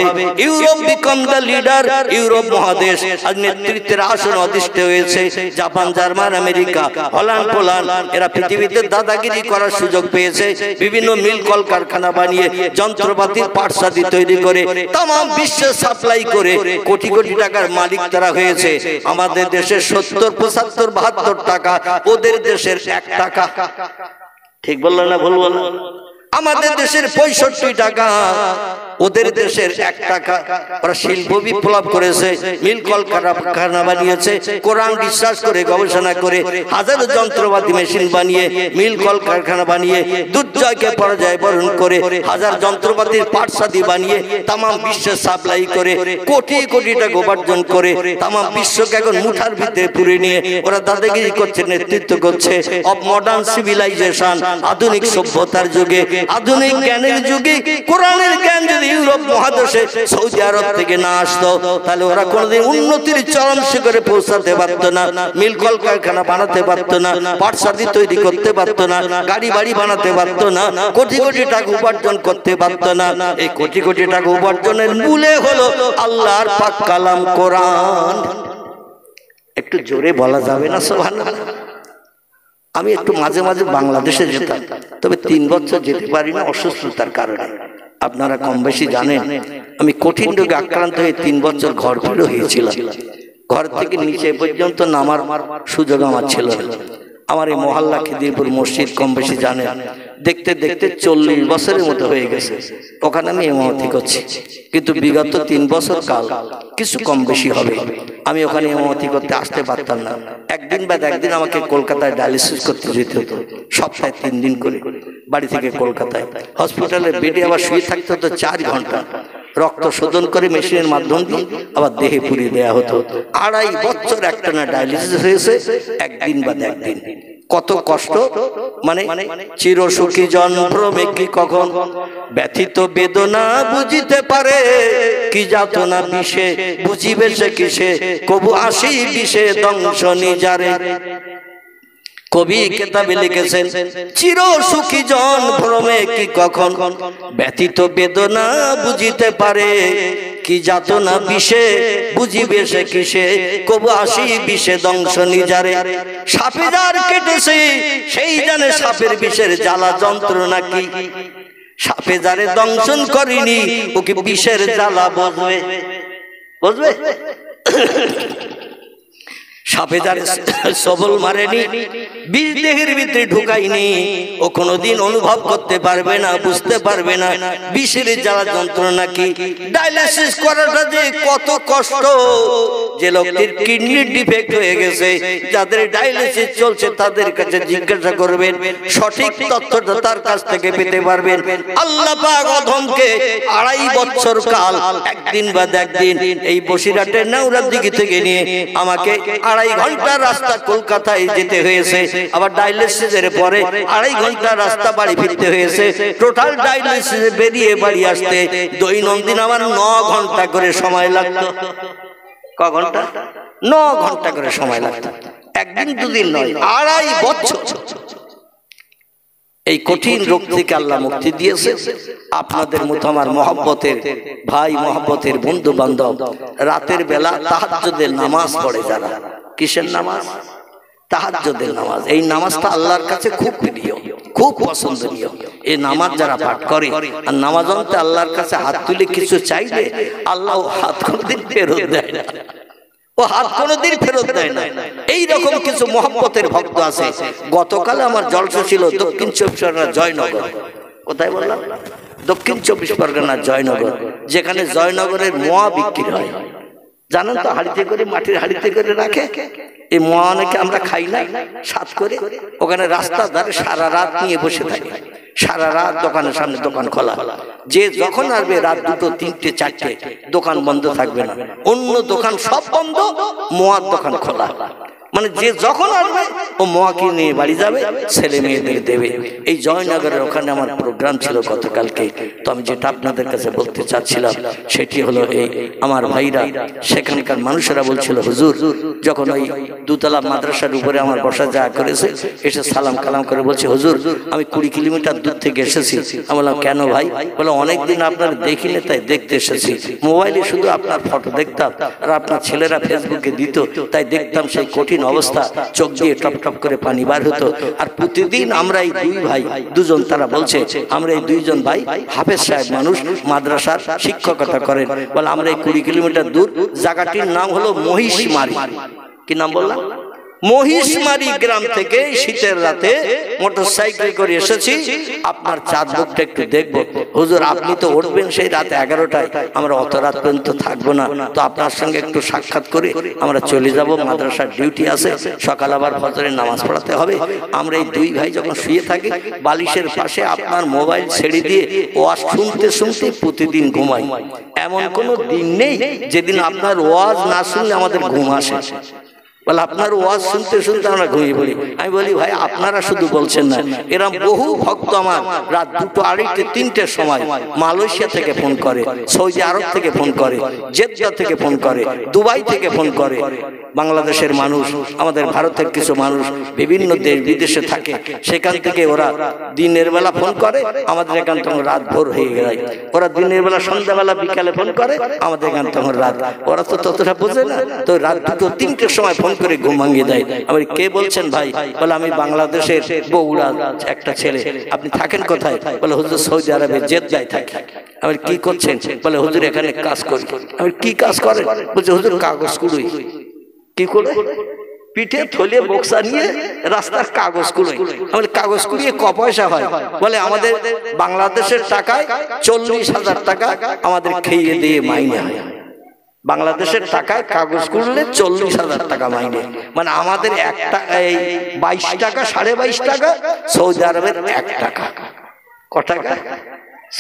Europe became the leader, Europe মহাদেশ আজ নেতৃত্বের আসন অধিষ্ঠিত হয়েছে। Japan, German, America, Holland, Poland এরা পৃথিবীতে দাদাগিরি করার সুযোগ পেয়েছে। বিভিন্ন মিল কলকারখানা বানিয়ে যন্ত্রপাতির পাঠসাদি তৈরি করে তাম বিশ্বে সাপ্লাই করে কোটি কোটি টাকার মালিক তারা হয়েছে। আমাদের দেশের ৭০, ৭৫, ৭২ টাকা, ওদের দেশের ১ টাকা। ঠিক বললো না ভুল বললো? আমাদের দেশের ৬৫ টাকা, ওদের দেশের ১ টাকা। ওরা শিল্প বিপ্লব করেছে, মিল কলকারখানা বানিয়েছে, কোরআন বিশ্বাস করে গবেষণা করে হাজারো যন্ত্রপাতি মেশিন বানিয়ে, মিল কলকারখানা বানিয়ে, দুর্জয়কে পরাজয় বরণ করে হাজার যন্ত্রপাতির পাঠসাদি বানিয়ে তাম বিশ্বে সাপ্লাই করে কোটি কোটি টাকা উপার্জন করে তাম বিশ্বকে এখন মুঠার ভিতরে পুরে নিয়ে ওরা দাদাগিরি করছে, নেতৃত্ব করছে। অব মডার্ন সিভিলাইজেশন, আধুনিক সভ্যতার যুগে, আধুনিক জ্ঞানের যুগে কোরআনের জ্ঞান যদি ইউরোপ মহাদেশে সৌদি আরব থেকে না আসতো, তাহলে ওরা কোনোদিন উন্নতির চরম শিখরে পৌঁছাতে পারতো না, মিল কলকারখানা বানাতে পারতো না, পাঠসাদি তৈরি করতে পারতো না, গাড়ি বাড়ি বানাতে পারতো না, কোটি কোটি টাকা উপার্জন করতে পারতো না। এই কোটি কোটি টাকা উপার্জনের মূলে হলো আল্লাহর পাক কালাম কোরআন। একটু জোরে বলা যাবে না সুবহানাল্লাহ? আমি একটু মাঝে মাঝে বাংলাদেশে যেতাম, তবে ৩ বছর যেতে পারি না অসুস্থতার কারণে। আপনারা কম বেশি জানেন, আমি কঠিন রোগে আক্রান্ত হয়ে ৩ বছর ঘর ফিরে হয়েছিলাম। ঘর থেকে নিচে পর্যন্ত নামার সুযোগ আমার ছিল না। আমার এই মহল্লা খিদিরপুর মসজিদ কম বেশি জানেন, দেখতে দেখতে ৪০ বছরের মতো হয়ে গেছে। ওখানে আমি ইমামতি করছি, কিন্তু বিগত ৩ বছর কাল কিছু কম বেশি হবে আমি ওখানে ইমামতি করতে আসতে পারতাম না। একদিন বাদ একদিন আমাকে কলকাতায় ডায়ালিসিস করতে যেতে হতো, সপ্তাহে ৩ দিন করে বাড়ি থেকে কলকাতায়। হসপিটালের বেডে আবার শুয়ে থাকতে হতো ৪ ঘন্টা। রক্ত শোধন করে মেশিনের মাধ্যম দিয়ে আবার দেহে পুরিয়ে দেওয়া হতো। ২.৫ বছর একটানা ডায়ালিসিস হয়েছে, একদিন বাদ একদিন। কত কষ্ট, মানে চির সুখী জন ভ্রমে কি কখন ব্যথিত বেদনা বুঝিতে পারে, কি যাতনা বিষে বুঝিবে সে কিসে, কবু আসি বিষে দংশ নিজারে। কবি কেতাবে লিখেছেন, চির সুখী জন ভ্রমে কি কখন ব্যথিত বেদনা বুঝিতে পারে, কি যাতনা বিষে বুঝিবে সে কিসে, কবু আসি বিষে দংশ নিজারে। সাপে যার কেটেছে সেই জানে সাপের বিষের জ্বালা যন্ত্রণা কি, সাপে যারে দংশন করিনি ও কি বিষের জ্বালা বুঝবে? বুঝবে? সাপে যারে সবল মারেনি, বিষ দেহের ভিতরে ঢুকাইনি, ও কোনোদিন অনুভব করতে পারবে না, বুঝতে পারবে না বিষের জ্বালা যন্ত্রণা কি। ডায়ালিসিস করাটা যে কত কষ্ট। যে লোকটির কিডনির ডিফেক্ট হয়ে গেছে, যাদের ডায়ালিসিস চলছে তাদের কাছে জিজ্ঞাসা করবেন, সঠিক তথ্যটা তার কাছ থেকে পেতে পারবেন। আল্লাহ পাক অধমকে 2.5 বছর কাল একদিন বা একদিন এই বসিরহাটের নেউরাদিঘি থেকে নিয়ে আমাকে 2.5 ঘন্টা রাস্তা কলকাতায় যেতে হয়েছে। আবার ডায়ালিসিসের পরে 2.5 ঘন্টা রাস্তা বাড়ি ফিরতে হয়েছে। টোটাল ডায়ালিসিস বেরিয়ে বাড়ি আসতে দৈনন্দিন আমার 9 ঘন্টা করে সময় লাগতো। ক ঘন্টা? 9 ঘন্টা করে সময় লাগতো। একদিন দুদিন নয়, 2.5 বছর। এই কঠিন রোগ থেকে আল্লাহ মুক্তি দিয়েছে। আপনাদের মতো আমার মহব্বতের ভাই, মহব্বতের বন্ধু বান্ধব রাতের বেলা তাহাজ্জুদের নামাজ পড়ে যারা। কিসের নামাজ? তাহাজ্জুদের নামাজ। এই নামাজটা আল্লাহর কাছে খুব প্রিয়, খুব পছন্দনীয়। এই নামাজ যারা পাঠ করে আর নামাজ অন্তে আল্লাহর কাছে হাত তুলে কিছু চাইলে আল্লাহ হাত কোনোদিন ফেরত দেয় না, ও হাত কোনোদিন ফেরত দেয় না। এইরকম কিছু মহব্বতের ভক্ত আছে। গতকাল আমার জলসা ছিল দক্ষিণ 24 পরগনার জয়নগর। কোথায় বললাম? দক্ষিণ 24 পরগনার জয়নগর, যেখানে জয়নগরের মোয়া বিক্রি হয়। জানেন তো, হাড়িতে করে, মাটির হাড়িতে করে রাখে। এই মোয়া অনেকে আমরা খাই না, সাত করে। ওখানে রাস্তার ধারে সারা রাত নিয়ে বসে থাকে, সারা রাত দোকানের সামনে দোকান খোলা। যে যখন আসবে রাত 2, 3, 4 দোকান বন্ধ থাকবে না, অন্য দোকান সব বন্ধ, মোয়ার দোকান খোলা। মানে যে যখন আসবে ও মোয়াকে নিয়ে বাড়ি যাবে, ছেলে মেয়েদের দেবে। এই জয়নগরের ওখানে আমার প্রোগ্রাম ছিল গতকালকে। তো আমি যেটা আপনাদের কাছে বলতে চাচ্ছিলাম সেটি হলো, এই আমার ভাইরা, সেখানকার মানুষেরা বলছিল, হুজুর যখন ওই 2 তলা মাদ্রাসার উপরে আমার বসা জায়গা করেছে, এসে সালাম কালাম করে বলছে, হুজুর আমি 20 কিলোমিটার দূর থেকে এসেছি। আমি বললাম, কেন ভাই? বলে, অনেকদিন আপনার দেখিনি তাই দেখতে এসেছি। মোবাইলে শুধু আপনার ফটো দেখতাম আর আপনার ছেলেরা ফেসবুকে দিত, তাই দেখতাম সেই কঠিন অবস্থা, চোখ দিয়ে টপ টপ করে পানি বার হতো। আর প্রতিদিন আমরা এই 2 ভাই, 2জন, তারা বলছে আমরা এই 2জন ভাই হাফেজ সাহেব মানুষ, মাদ্রাসার শিক্ষকতা করেন। বলে, আমরা এই 20 কিলোমিটার দূর, জায়গাটির নাম হলো মহিষমারি। কি নাম বললাম? মহিষমারি গ্রাম থেকে শীতের রাতে মোটরসাইকেল করে এসেছি, আপনার চাঁদ মুখটা একটু দেখবো। হুজুর আপনি তো উঠবেন সেই রাত 11টায়, আমরা অত রাত পর্যন্ত থাকবো না, তো আপনার সঙ্গে একটু সাক্ষাৎ করে আমরা চলে যাব, মাদ্রাসার ডিউটি আছে, সকাল আবার ফজরের নামাজ পড়াতে হবে। আমরা এই 2 ভাই যখন শুয়ে থাকি, বালিশের পাশে আপনার মোবাইল ছেড়ে দিয়ে ওয়াজ শুনতে শুনতে প্রতিদিন ঘুমাই। এমন কোনো দিন নেই যেদিন আপনার ওয়াজ না শুনলে আমাদের ঘুম আসে। বলে, আপনার ওয়াজ শুনতে শুনতে আমরা ঘুমিয়ে পড়ি। আমি বলি, ভাই আপনারা শুধু বলছেন না, এরকম বহু ভক্ত আমার রাত 2, 2:30, 3টের সময় মালয়েশিয়া থেকে ফোন করে, সৌদি আরব থেকে ফোন করে, জেদ্দা থেকে ফোন করে, দুবাই থেকে ফোন করে। বাংলাদেশের মানুষ, আমাদের ভারতের কিছু মানুষ বিভিন্ন দেশ বিদেশে থাকে, সেখান থেকে ওরা দিনের বেলা ফোন করে, আমাদের এখান তখন রাত ভোর হয়ে যায়। ওরা দিনের বেলা, সন্ধ্যাবেলা, বিকালে ফোন করে, আমাদের এখান তখন রাত। ওরা তো ততটা বোঝে না, তো রাত 2, 3টের সময় ফোন করে ঘুম ভাঙিয়ে দেয়। আমি, কে বলছেন ভাই? বলে, আমি বাংলাদেশের বগুড়া একটা ছেলে। আপনি থাকেন কোথায়? বলে, হুজুর সৌদি আরবে জেদ্দায় থাকি। আমি, কি করছেন? বলে, হুজুর এখানে কাজ করি। আমি, কি কাজ করেন? বলছে, হুজুর কাগজ কুড়ুই। কি করে? পিঠে থলে বক্সা নিয়ে রাস্তার কাগজ কুড়োই। আমি, কাগজ কুড়িয়ে ক পয়সা হয়? বলে, আমাদের বাংলাদেশের টাকায় 40,000 টাকা আমাদের খেয়ে দিয়ে মাইনে হয়। বাংলাদেশের টাকায় কাগজ কুড়লে 40,000 টাকা মাইনে। মানে আমাদের 22 টাকা, 22.5 টাকা, সৌদি আরবের 1 টাকা। ক টাকা?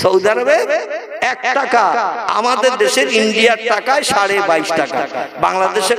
সৌদি আরবে 1 টাকা। আমাদের দেশের ইন্ডিয়ার টাকায় 22.5 টাকা। বাংলাদেশের